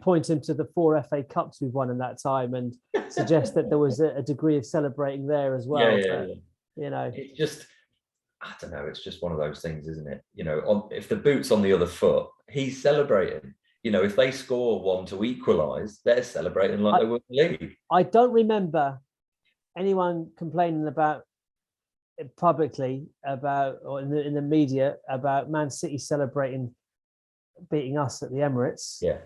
point him to the 4 FA Cups we've won in that time and suggest that there was a degree of celebrating there as well. It's just, I don't know. It's just one of those things, isn't it? If the boot's on the other foot, he's celebrating. If they score 1 to equalise, they're celebrating like they won the league. I don't remember anyone complaining about it publicly or in the media about Man City celebrating beating us at the Emirates. Yeah.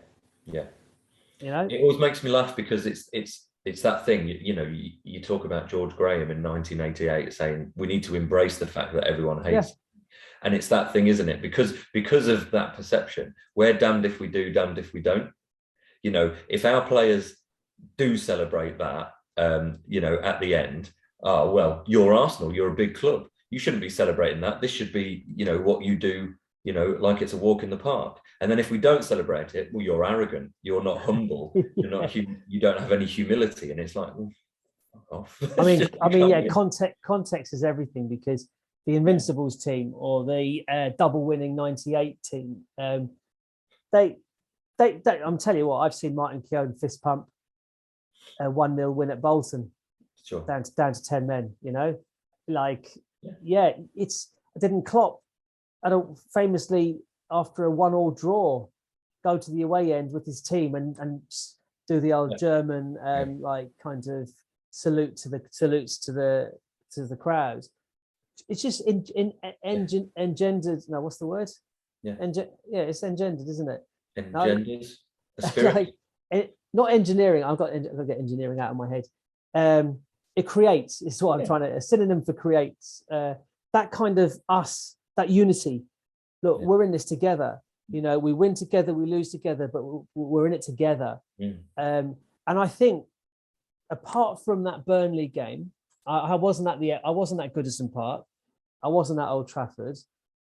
It always makes me laugh because it's it's that thing, you talk about George Graham in 1988 saying we need to embrace the fact that everyone hates. Yeah. And it's that thing, isn't it? Because of that perception, we're damned if we do, damned if we don't. If our players do celebrate that, at the end, oh, well, you're Arsenal, you're a big club. You shouldn't be celebrating that. This should be, what you do, like it's a walk in the park. And then if we don't celebrate it, well, you're arrogant. You're not humble. You're not. You don't have any humility. And it's like, well, fuck off. Yeah. Context is everything, because the Invincibles team or the double winning '98 team, they. I'm telling you what, I've seen Martin Keown fist pump a 1-0 win at Bolton, sure, down to 10 men. It's. Didn't Klopp, I don't famously after a 1-1 draw, go to the away end with his team and do the old German kind of salutes to the crowd. It's just engendered. No, what's the word? Yeah, it's engendered, isn't it? Engenders the spirit. Not engineering. I've got to get engineering out of my head. It creates. It's what I'm trying to. A synonym for creates. That kind of us, that unity. Look, we're in this together. We win together, we lose together, but we're in it together. And I think, apart from that Burnley game, I wasn't at Goodison Park. I wasn't at Old Trafford,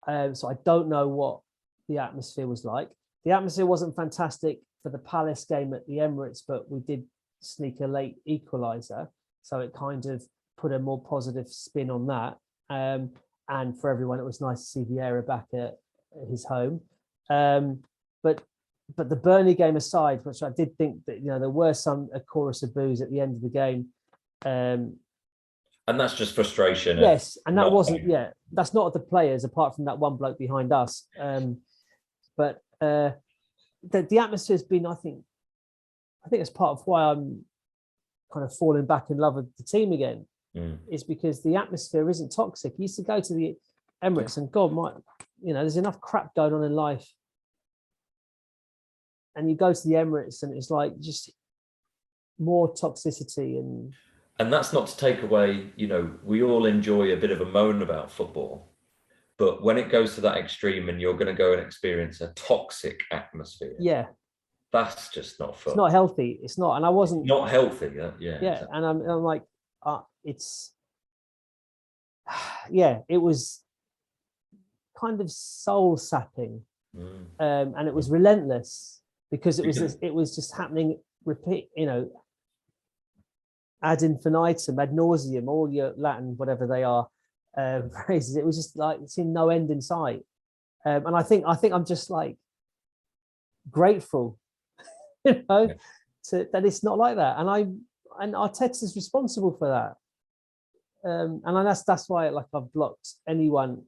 so I don't know what the atmosphere was like. The atmosphere wasn't fantastic for the Palace game at the Emirates, but we did sneak a late equaliser, so it kind of put a more positive spin on that. And for everyone, it was nice to see Vieira back at his home. But the Burnley game aside, which I did think that there were a chorus of boos at the end of the game. And that's just frustration. Yes, and that wasn't. Yeah, that's not the players, apart from that one bloke behind us. But the atmosphere has been, I think it's part of why I'm kind of falling back in love with the team again. Is because the atmosphere isn't toxic. You used to go to the Emirates and God, there's enough crap going on in life. And you go to the Emirates and it's like just more toxicity. And that's not to take away, we all enjoy a bit of a moan about football. But when it goes to that extreme and you're going to go and experience a toxic atmosphere, that's just not fun. It's not healthy. It's not. And I wasn't. It's not healthy. Yeah. Exactly. And I'm like, it's. It was kind of soul sapping, and it was relentless because it was just happening. Repeat, ad infinitum, ad nauseum, all your Latin, whatever they are. Phrases. It was just like seeing no end in sight, and I think I'm just like grateful, that it's not like that, and Arteta's responsible for that, and that's why I've blocked anyone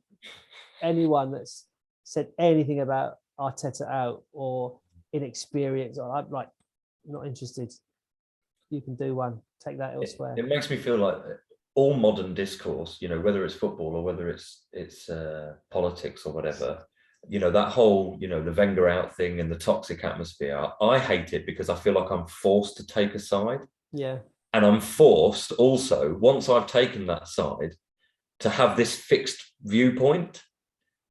that's said anything about Arteta out or inexperience. Or I'm like not interested. You can do one. Take that elsewhere. It makes me feel like all modern discourse, whether it's football or whether it's politics or whatever, that whole, the Wenger out thing and the toxic atmosphere, I hate it because I feel like I'm forced to take a side. Yeah. And I'm forced also, once I've taken that side, to have this fixed viewpoint.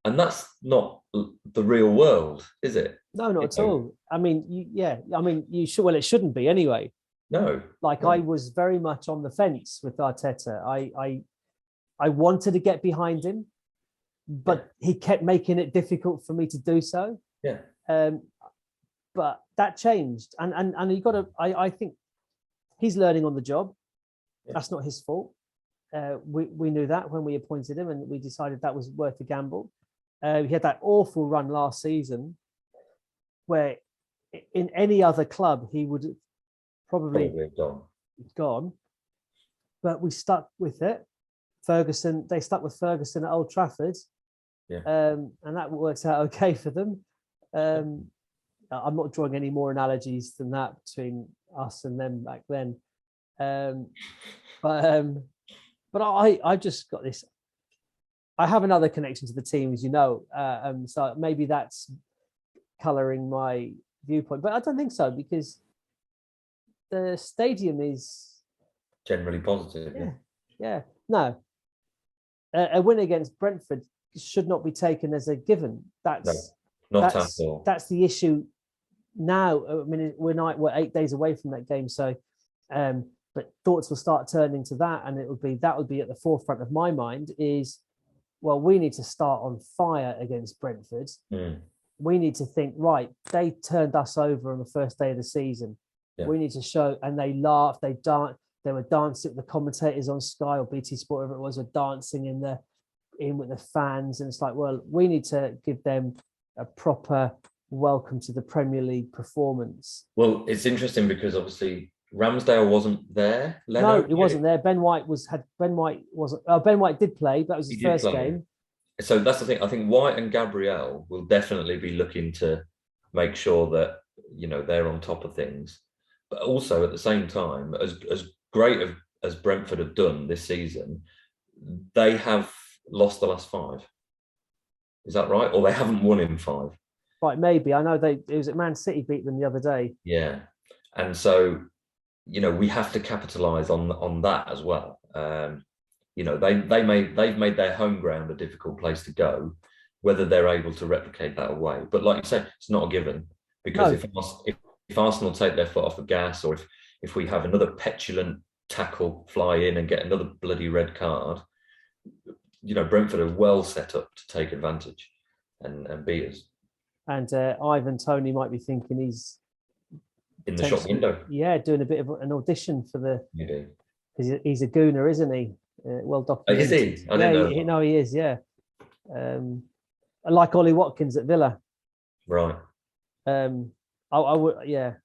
And that's not the real world, is it? No, not at all. I mean, you should. Well, it shouldn't be anyway. No. I was very much on the fence with Arteta. I wanted to get behind him, but he kept making it difficult for me to do so. Yeah. But that changed, and you got to. I think he's learning on the job. Yeah. That's not his fault. We knew that when we appointed him, and we decided that was worth a gamble. He had that awful run last season, where in any other club he would probably gone, but we stuck with it. They stuck with Ferguson at Old Trafford, and that works out okay for them. I'm not drawing any more analogies than that between us and them back then, but I just got this. I have another connection to the team, as you know, so maybe that's colouring my viewpoint, but I don't think so, because the stadium is generally positive. yeah. No, a win against Brentford should not be taken as a given. That's not at all. That's the issue now. I mean, we're 8 days away from that game, so but thoughts will start turning to that, and that would be at the forefront of my mind. Is, well, we need to start on fire against Brentford. We need to think, right, they turned us over on the first day of the season. Yeah. We need to show, and they laughed, they were dancing, the commentators on Sky or BT Sport, whatever it was, were dancing in with the fans. And it's like, well, we need to give them a proper welcome to the Premier League performance. Well, it's interesting because obviously Ramsdale wasn't there. No, he wasn't there. Ben White did play. That was his first game. So that's the thing. I think White and Gabriel will definitely be looking to make sure that, you know, they're on top of things. But also at the same time, as great as Brentford have done this season, they have lost the last 5. Is that right? Or they haven't won in 5? Right, maybe. I know it was at Man City beat them the other day. Yeah. And so, you know, we have to capitalise on that as well. You know, they've made their home ground a difficult place to go, whether they're able to replicate that away. But like you say, it's not a given, because if Arsenal take their foot off the gas, or if we have another petulant tackle fly in and get another bloody red card, you know, Brentford are well set up to take advantage and beat us. And Ivan Toney might be thinking he's in the shop window. Yeah, doing a bit of an audition for the. Maybe. Because he's a gooner, isn't he? Well documented. Is he? I didn't know. No, he is. Yeah. Like Ollie Watkins at Villa. Right. I would. Yeah.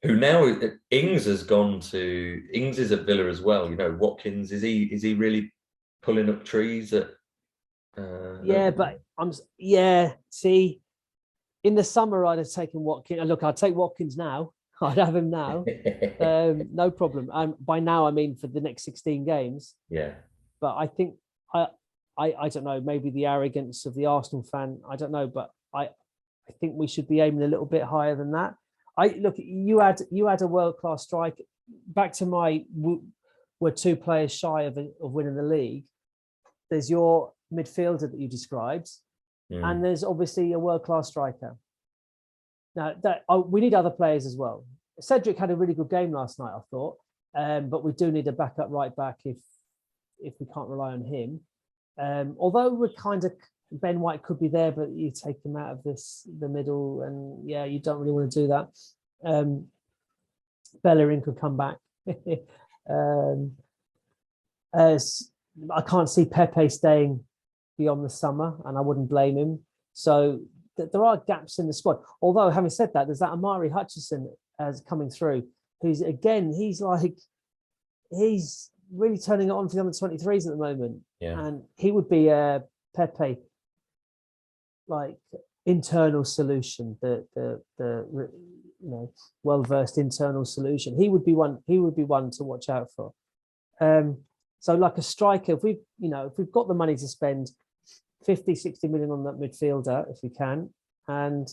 Who now? Ings has gone to. Ings is at Villa as well. You know, Watkins is he really pulling up trees at? Yeah, but See, in the summer I'd have taken Watkins. Look, I'd take Watkins now. I'd have him now. No problem. By now, I mean for the next 16 games. Yeah. But I think I don't know. Maybe the arrogance of the Arsenal fan. I don't know, but I think we should be aiming a little bit higher than that. You had a world-class striker. Back to we're 2 players shy of winning the league. There's your midfielder that you described, and there's obviously a world-class striker. Now, we need other players as well. Cedric had a really good game last night, I thought, but we do need a backup right back if we can't rely on him. Although we're kind of, Ben White could be there, but you take him out of the middle, and yeah, you don't really want to do that. Bellerin could come back. I can't see Pepe staying beyond the summer, and I wouldn't blame him. So there are gaps in the squad. Although, having said that, there's that Amari Hutchinson as coming through, he's really turning it on for the under-23s at the moment. Yeah. And he would be a Pepe like internal solution, the well-versed internal solution. He would be one to watch out for. So like a striker, if we've got the money to spend 50, 60 million on that midfielder, if we can, and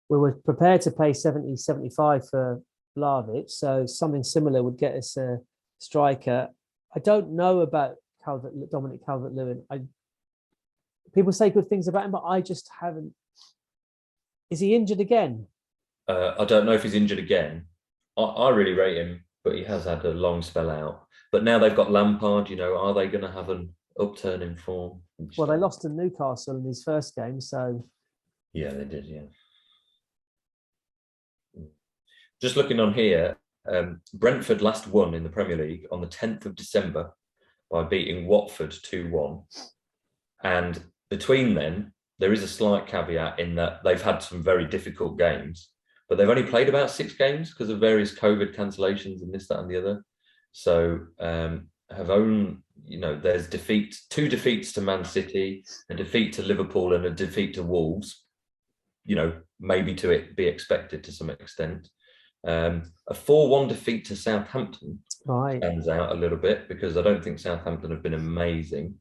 we were prepared to pay 70, 75 for Vlahovic, so something similar would get us a striker. I don't know about Dominic Calvert-Lewin. People say good things about him, but I just haven't. Is he injured again? I don't know if he's injured again. I really rate him, but he has had a long spell out. But now they've got Lampard, are they going to have an upturn in form? Well, they lost to Newcastle in his first game, so... Yeah, they did, yeah. Just looking on here, Brentford last won in the Premier League on the 10th of December by beating Watford 2-1. And between them, there is a slight caveat in that they've had some very difficult games, but they've only played about 6 games because of various COVID cancellations and this, that, and the other. So there's 2 defeats to Man City, a defeat to Liverpool, and a defeat to Wolves. Maybe to it be expected to some extent. A 4-1 defeat to Southampton stands out a little bit because I don't think Southampton have been amazing.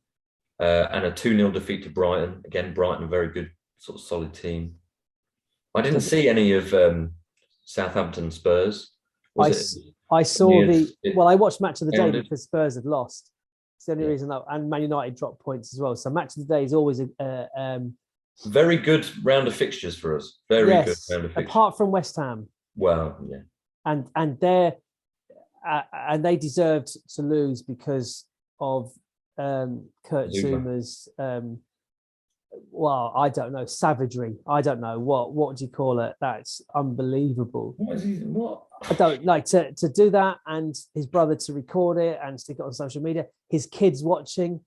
And a 2-0 defeat to Brighton. Again, Brighton, a very good sort of solid team. I didn't see any of Southampton Spurs. I saw I watched Match of the Day ended? because Spurs had lost. It's the only reason that, and Man United dropped points as well. So Match of the Day is always a very good round of fixtures for us. Very good round of fixtures. Apart from West Ham. Well, yeah. And they're and they deserved to lose because of Kurt Zuma's I don't know, savagery. I don't know what do you call it? That's unbelievable. What? I don't like to do that, and his brother to record it and stick it on social media. His kids watching.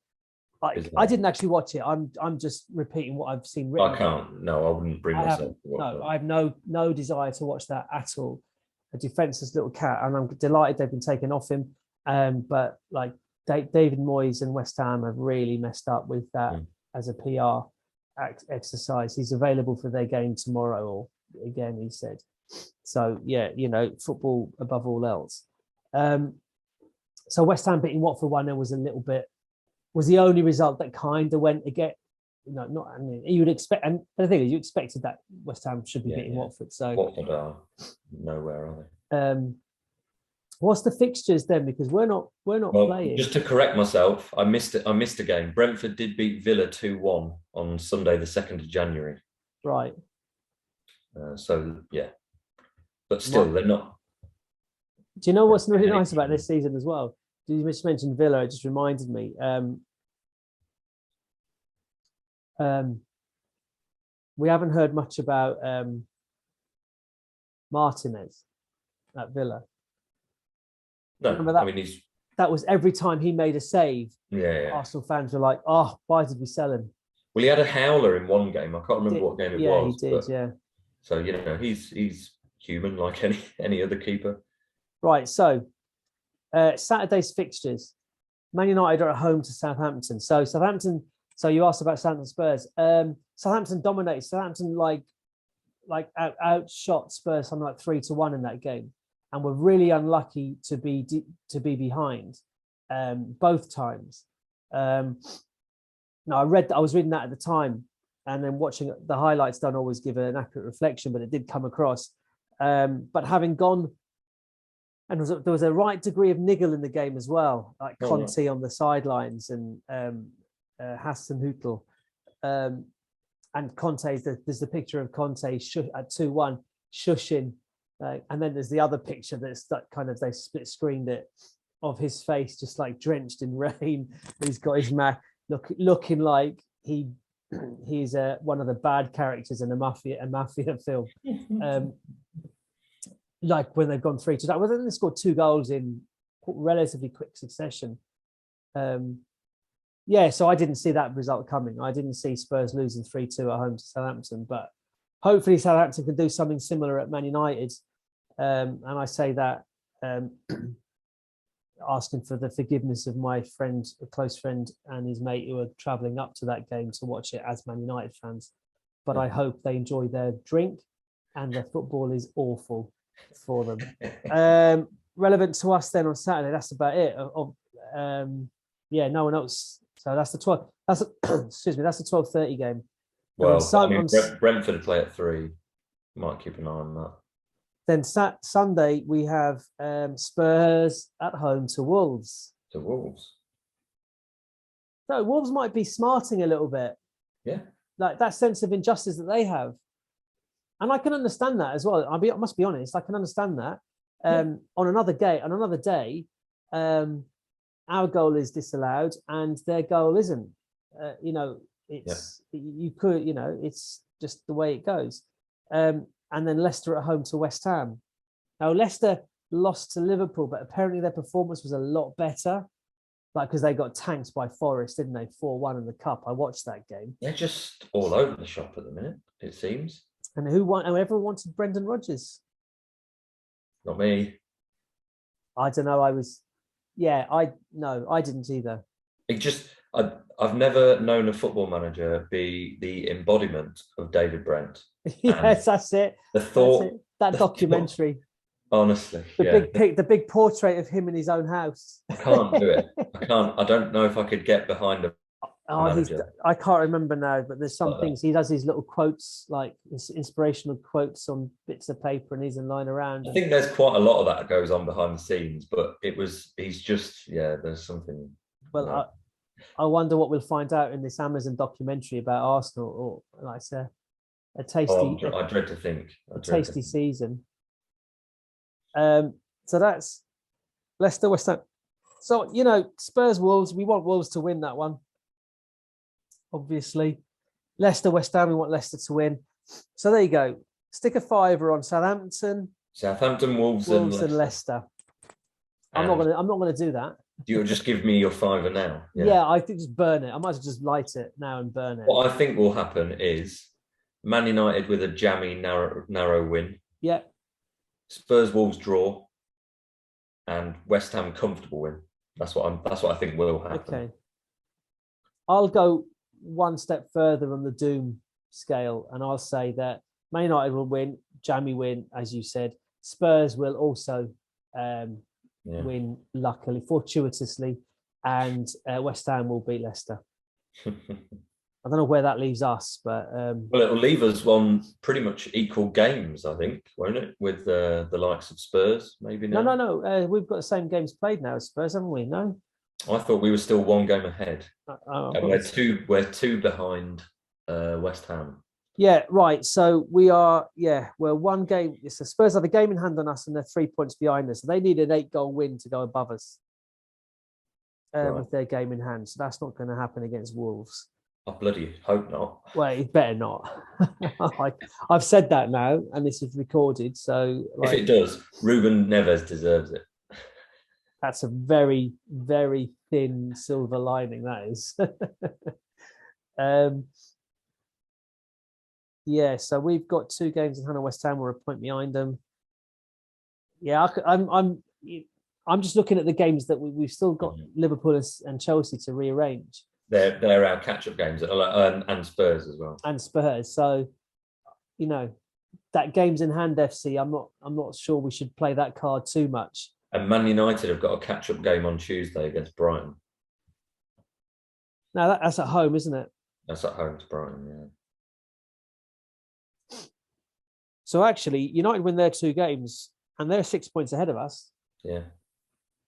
I didn't actually watch it. I'm just repeating what I've seen written. I can't. No, I wouldn't bring myself to watch that. I have no desire to watch that at all. A defenseless little cat, and I'm delighted they've been taken off him. But like David Moyes and West Ham have really messed up with that as a PR exercise. He's available for their game tomorrow, or again, he said. So yeah, football above all else. So West Ham beating Watford 1-0 was the only result that kind of went again. You would expect, and the thing is, you expected that West Ham should be beating Watford. So Watford are nowhere, are they? What's the fixtures then? Because we're not playing. Just to correct myself, I missed a game. Brentford did beat Villa 2-1 on Sunday, the 2nd of January. Right. So yeah, but still, they're not. Do you know what's really nice about this season as well? You just mentioned Villa. It just reminded me. We haven't heard much about Martinez at Villa. No, remember that? I mean that was every time he made a save. Yeah. Arsenal fans were like, "Oh, why did we sell him?" Well, he had a howler in one game. I can't remember what game it was. Yeah, he did. Yeah. So he's human like any other keeper. Right. So Saturday's fixtures. Man United are at home to Southampton. So Southampton. So you asked about Southampton Spurs. Southampton dominated. Southampton like outshot Spurs something like 3-1 in that game, and were really unlucky to be behind both times. Now I was reading that at the time, and then watching the highlights don't always give an accurate reflection, but it did come across. But having gone, and there was a right degree of niggle in the game as well, like Conte on the sidelines and Hasenhüttl. And Conte, there's the picture of Conte at 2-1 shushing, and then there's the other picture that's that kind of, they split screened it, of his face just like drenched in rain. He's got his looking like he's one of the bad characters in a mafia film. Like when they've gone 3-2. Well, then they scored 2 goals in relatively quick succession. So I didn't see that result coming. I didn't see Spurs losing 3-2 at home to Southampton, but hopefully Southampton can do something similar at Man United. And I say that asking for the forgiveness of my friend, a close friend, and his mate who are travelling up to that game to watch it as Man United fans. But I hope they enjoy their drink and their football is awful for them. Relevant to us then on Saturday, that's about it. No one else. So that's the 12. That's excuse me. That's the 12:30 game. Well, Brentford play at 3. Might keep an eye on that. Then Sunday we have Spurs at home to Wolves. To Wolves. So Wolves might be smarting a little bit. Yeah. Like that sense of injustice that they have, and I can understand that as well. I must be honest. I can understand that. On another day, our goal is disallowed and their goal isn't. It's just the way it goes. And then Leicester at home to West Ham. Now Leicester lost to Liverpool, but apparently their performance was a lot better. Because they got tanked by Forest, didn't they? 4-1 in the cup. I watched that game. They're just all over the shop at the minute, it seems. And everyone wanted Brendan Rodgers. Not me. I don't know. I didn't either. I've never known a football manager be the embodiment of David Brent. Yes, that's it. That documentary. Honestly, the big portrait of him in his own house. I can't do it. I don't know if I could get behind him. Oh, manager. I can't remember now, but there's some Like things he does these little quotes, like inspirational quotes on bits of paper, and he's in line around. I think there's quite a lot of that goes on behind the scenes, but he's just, yeah, there's something. Well, No. I wonder what we'll find out in this Amazon documentary about Arsenal, or like I say, a tasty, I dread to think. a tasty season. So that's Leicester, West Ham. So Spurs, Wolves. We want Wolves to win that one, obviously. Leicester, West Ham. We want Leicester to win. So there you go. Stick a fiver on Southampton, Southampton, Wolves, and and Leicester. I'm not gonna do that. You'll just give me your fiver now. Yeah, I think just burn it. I might as well just light it now and burn it. What I think will happen is Man United with a jammy narrow win. Yeah. Spurs, Wolves draw, and West Ham comfortable win. That's what I think will happen. Okay. I'll go one step further on the doom scale, and I'll say that Man United will win, jammy win, as you said. Spurs will also win, luckily, fortuitously, and West Ham will beat Leicester. I don't know where that leaves us, but well, it'll leave us on pretty much equal games, I think, won't it? With the likes of Spurs, maybe now. No. We've got the same games played now as Spurs, haven't we? No. I thought we were still one game ahead, and we're two behind West Ham. Yeah, right. So we're one game. So Spurs have a game in hand on us, and they're 3 points behind us. So they need an 8-goal win to go above us with their game in hand. So that's not going to happen against Wolves. I bloody hope not. Well, it better not. I've said that now, and this is recorded. So if it does, Ruben Neves deserves it. That's a very, very thin silver lining, that is. Yeah, so we've got 2 games in hand on West Ham. We're a point behind them. Yeah, I'm just looking at the games that we've still got Liverpool and Chelsea to rearrange. They're our catch-up games, and Spurs as well. And Spurs. So, that game's in hand, FC. I'm not sure we should play that card too much. And Man United have got a catch-up game on Tuesday against Brighton. Now that's at home, isn't it? That's at home to Brighton, yeah. So actually, United win their 2 games, and they're 6 points ahead of us. Yeah.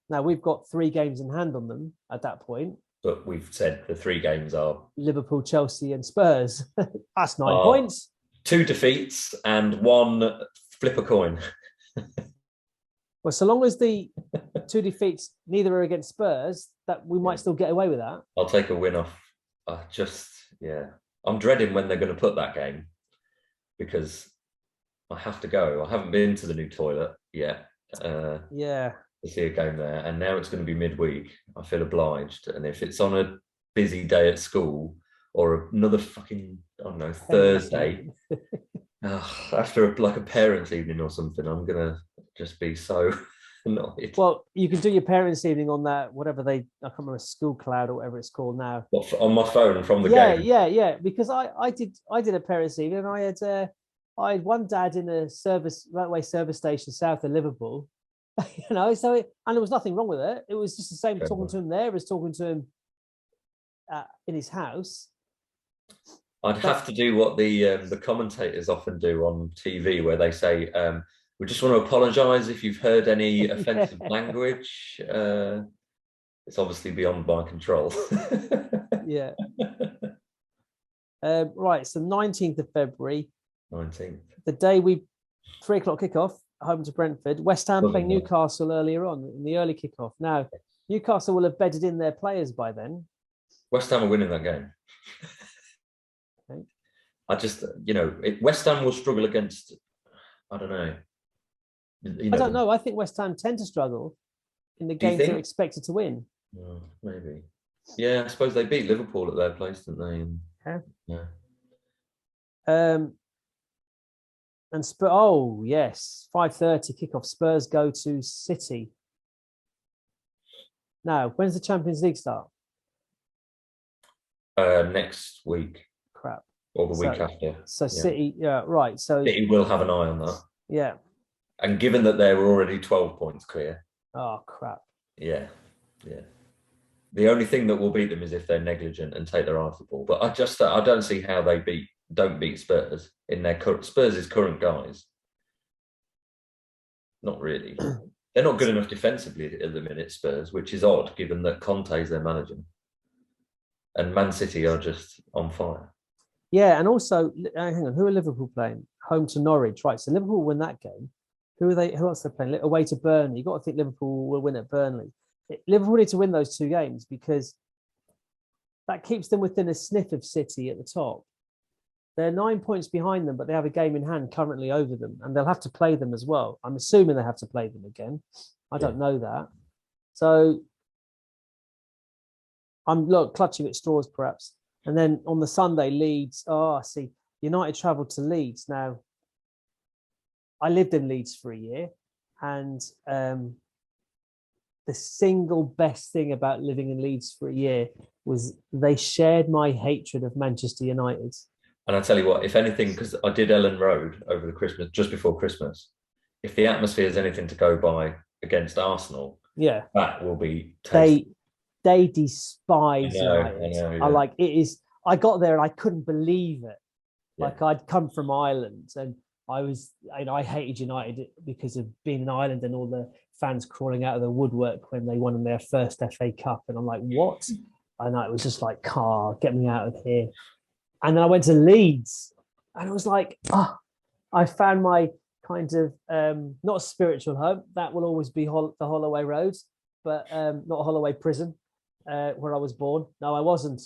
Now we've got 3 games in hand on them at that point. But we've said the 3 games are Liverpool, Chelsea, and Spurs. That's 9 points. 2 defeats and 1 flip a coin. Well, so long as the 2 defeats neither are against Spurs, that we might still get away with that. I'll take a win off. I'm dreading when they're going to put that game, because I have to go. I haven't been to the new toilet yet. To see a game there, and now it's going to be midweek. I feel obliged, and if it's on a busy day at school or another fucking, I don't know, Thursday after a parents' evening or something, I'm gonna just be so annoyed. Well, you can do your parents' evening on that, whatever I can't remember, School Cloud or whatever it's called now. What, on my phone from the game? Yeah. Because I did a parents' evening, and I had one dad in a railway service station south of Liverpool. So and there was nothing wrong with it. It was just the same talking to him there as talking to him in his house. I'd have to do what the commentators often do on TV, where they say, "We just want to apologise if you've heard any offensive language. It's obviously beyond my control." Yeah. Right. So 19th of February. 19th. The day 3:00 kickoff. Home to Brentford. West Ham playing Newcastle earlier on in the early kickoff. Now, Newcastle will have bedded in their players by then. West Ham are winning that game. Okay. I just, West Ham will struggle against, I don't know. I don't know. I think West Ham tend to struggle in the games they're expected to win. Maybe. Yeah, I suppose they beat Liverpool at their place, didn't they? Yeah. And 5:30 kickoff. Spurs go to City. Now, when's the Champions League start? Next week. Crap. Or the week after. So City, right. So City will have an eye on that. Yeah. And given that they were already 12 points clear. Oh, crap. Yeah. The only thing that will beat them is if they're negligent and take their eye off the ball. But I don't see how they don't beat Spurs in their Spurs' current guys. Not really. They're not good enough defensively at the minute, Spurs, which is odd given that Conte's their manager. And Man City are just on fire. Yeah, and also, hang on, who are Liverpool playing? Home to Norwich, right? So Liverpool win that game. Who are they? Who else are they playing? Away to Burnley. You've got to think Liverpool will win at Burnley. Liverpool need to win those 2 games because that keeps them within a sniff of City at the top. They're 9 points behind them, but they have a game in hand currently over them, and they'll have to play them as well. I'm assuming they have to play them again. I don't know that. So I'm clutching at straws perhaps. And then on the Sunday, Leeds. Oh, I see. United travelled to Leeds. Now, I lived in Leeds for a year, and the single best thing about living in Leeds for a year was they shared my hatred of Manchester United. And I tell you what, if anything, because I did Ellen Road over the Christmas, just before Christmas, if the atmosphere is anything to go by against Arsenal, yeah, that will be tasty. They despise United. I know, yeah. like it is. I got there and I couldn't believe it. Yeah. Like I'd come from Ireland and I hated United because of being in Ireland and all the fans crawling out of the woodwork when they won their first FA Cup. And I'm like, what? And it was just like, get me out of here. And then I went to Leeds and it was like, I found my kind of, not a spiritual home. That will always be the Holloway Road, but not Holloway Prison, where I was born. No, I wasn't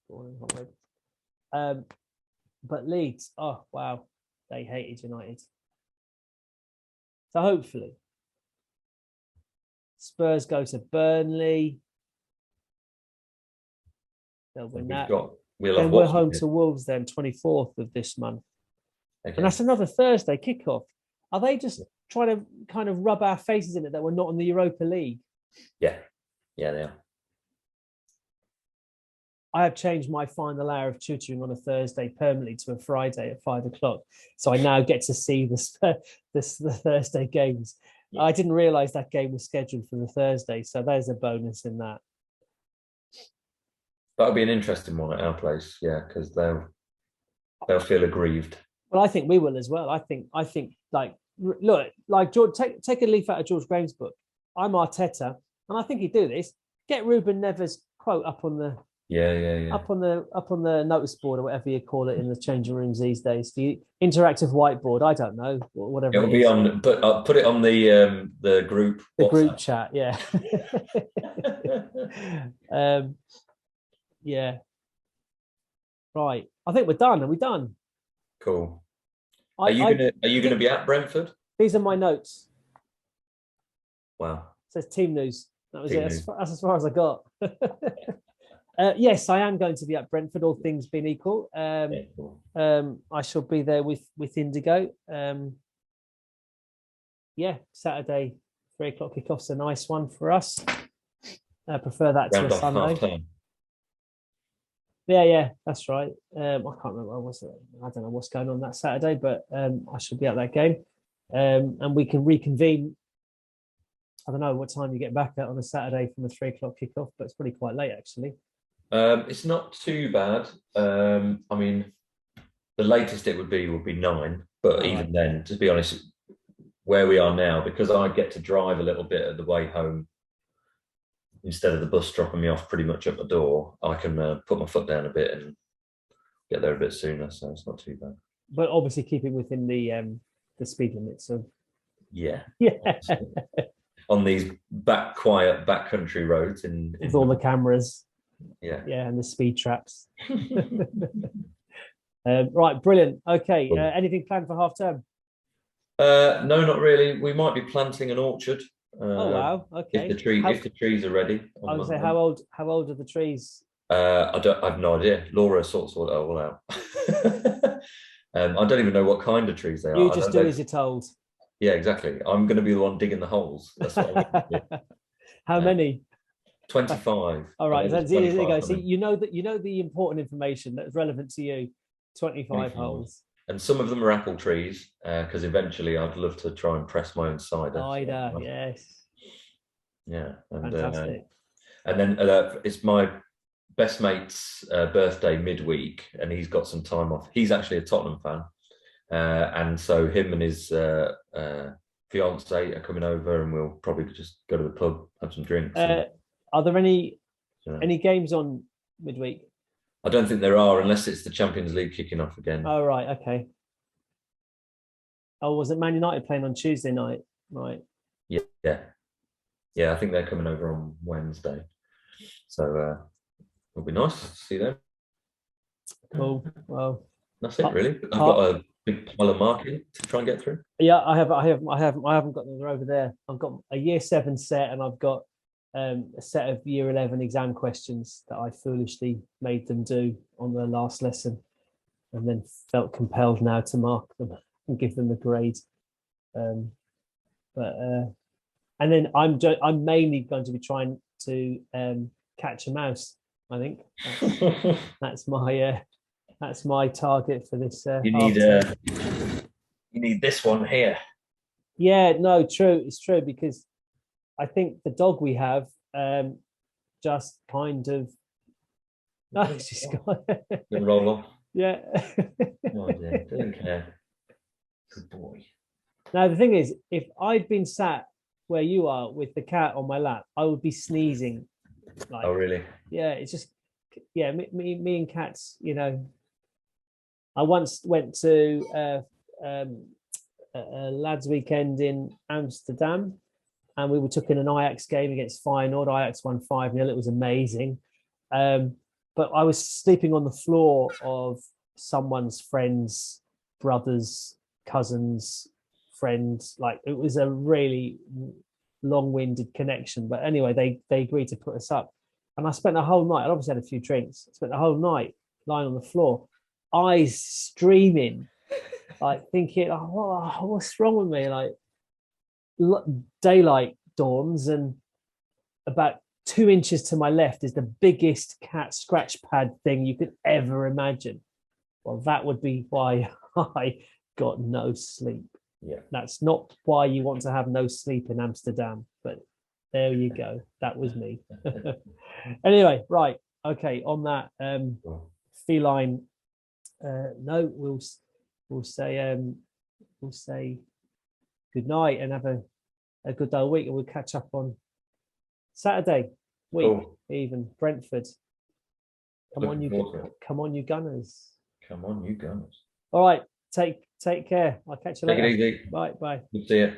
born in Holloway. But Leeds, oh, wow. They hated United. So hopefully Spurs go to Burnley. They'll win that. Then we're home to Wolves then, 24th of this month. Okay. And that's another Thursday kickoff. Are they just trying to kind of rub our faces in it that we're not in the Europa League? Yeah. Yeah, they are. I have changed my final hour of tutoring on a Thursday permanently to a Friday at 5 o'clock. So I now get to see the Thursday games. Yeah. I didn't realise that game was scheduled for the Thursday. So there's a bonus in that. That'll be an interesting one at our place, yeah, because they'll feel aggrieved. Well, I think we will as well. I think like look, like George, take a leaf out of George Graham's book. I'm Arteta, and I think he'd do this. Get Ruben Neves' quote up on the up on the notice board or whatever you call it in the changing rooms these days. The interactive whiteboard. I don't know, whatever. It'll be on. Put it on the group. The WhatsApp group chat, yeah. Yeah. Right. I think we're done. Are we done? Cool. Are you gonna be at Brentford? These are my notes. Wow. It says team news. That was it. That's as far as I got. Yes, I am going to be at Brentford, all things being equal. Cool. I shall be there with Indigo. Saturday, 3 o'clock kickoff's a nice one for us. I prefer that to a Sunday. Yeah, that's right. I can't remember. I don't know what's going on that Saturday, but I should be at that game. And we can reconvene. I don't know what time you get back at on a Saturday from a 3 o'clock kickoff, but it's probably quite late actually. It's not too bad. I mean, the latest it would be 9, but even then, to be honest, where we are now, because I get to drive a little bit of the way home instead of the bus dropping me off pretty much at my door, I can put my foot down a bit and get there a bit sooner, so it's not too bad. But obviously keeping within the speed limits of yeah. On these quiet backcountry roads with all the cameras. Yeah, and the speed traps. Right, brilliant. Okay, cool. Anything planned for half term? No, not really. We might be planting an orchard. Oh wow! Okay. If the trees are ready. I would say, how old are the trees? I have no idea. Laura sorts it all out. I don't even know what kind of trees they are. You just do as you're told. Yeah, exactly. I'm going to be the one digging the holes. That's what I'm going to do. How many? 25. All right, so there you go. See, you know the important information that's relevant to you. 25 holes. And some of them are apple trees, because eventually I'd love to try and press my own cider. Cider, yes. Yeah. Fantastic. And then it's my best mate's birthday midweek, and he's got some time off. He's actually a Tottenham fan, and so him and his fiance are coming over, and we'll probably just go to the pub, have some drinks. Are there any games on midweek? I don't think there are, unless it's the Champions League kicking off again. Oh, right, okay. Oh, was it Man United playing on Tuesday night? Right. Yeah. I think they're coming over on Wednesday, so it'll be nice to see them. Cool. Well, that's it really. I've got a big pile of marking to try and get through. Yeah, I haven't got them. They're over there. I've got a year 7 set, and I've got a set of year 11 exam questions that I foolishly made them do on the last lesson, and then felt compelled now to mark them and give them a grade. And then I'm mainly going to be trying to catch a mouse. I think that's my target for this. You need this one here. Yeah, no, true. It's true, because I think the dog we have just kind of roll off. Yeah. Oh dear, don't care. Good boy. Now the thing is, if I'd been sat where you are with the cat on my lap, I would be sneezing. Like, oh really? Yeah, it's just me and cats. You know, I once went to a lads' weekend in Amsterdam, and we were took in an Ajax game against Feyenoord. Ajax won 5-0. It was amazing. But I was sleeping on the floor of someone's friend's brother's cousin's friend. Like, it was a really long-winded connection. But anyway, they agreed to put us up. And I spent the whole night, I obviously had a few drinks, I spent the whole night lying on the floor, eyes streaming, like thinking, what's wrong with me? Like, daylight dawns, and about 2 inches to my left is the biggest cat scratch pad thing you could ever imagine. Well, that would be why I got no sleep. Yeah. That's not why you want to have no sleep in Amsterdam, but there you go. That was me. Anyway, right. Okay. On that feline note, we'll say good night and have a good day week, and we'll catch up on Saturday week. Cool. Even Brentford. Come on, you Gunners. Come on, you Gunners. All right. Take care. I'll catch you later. Take it easy. Bye. Good to see you.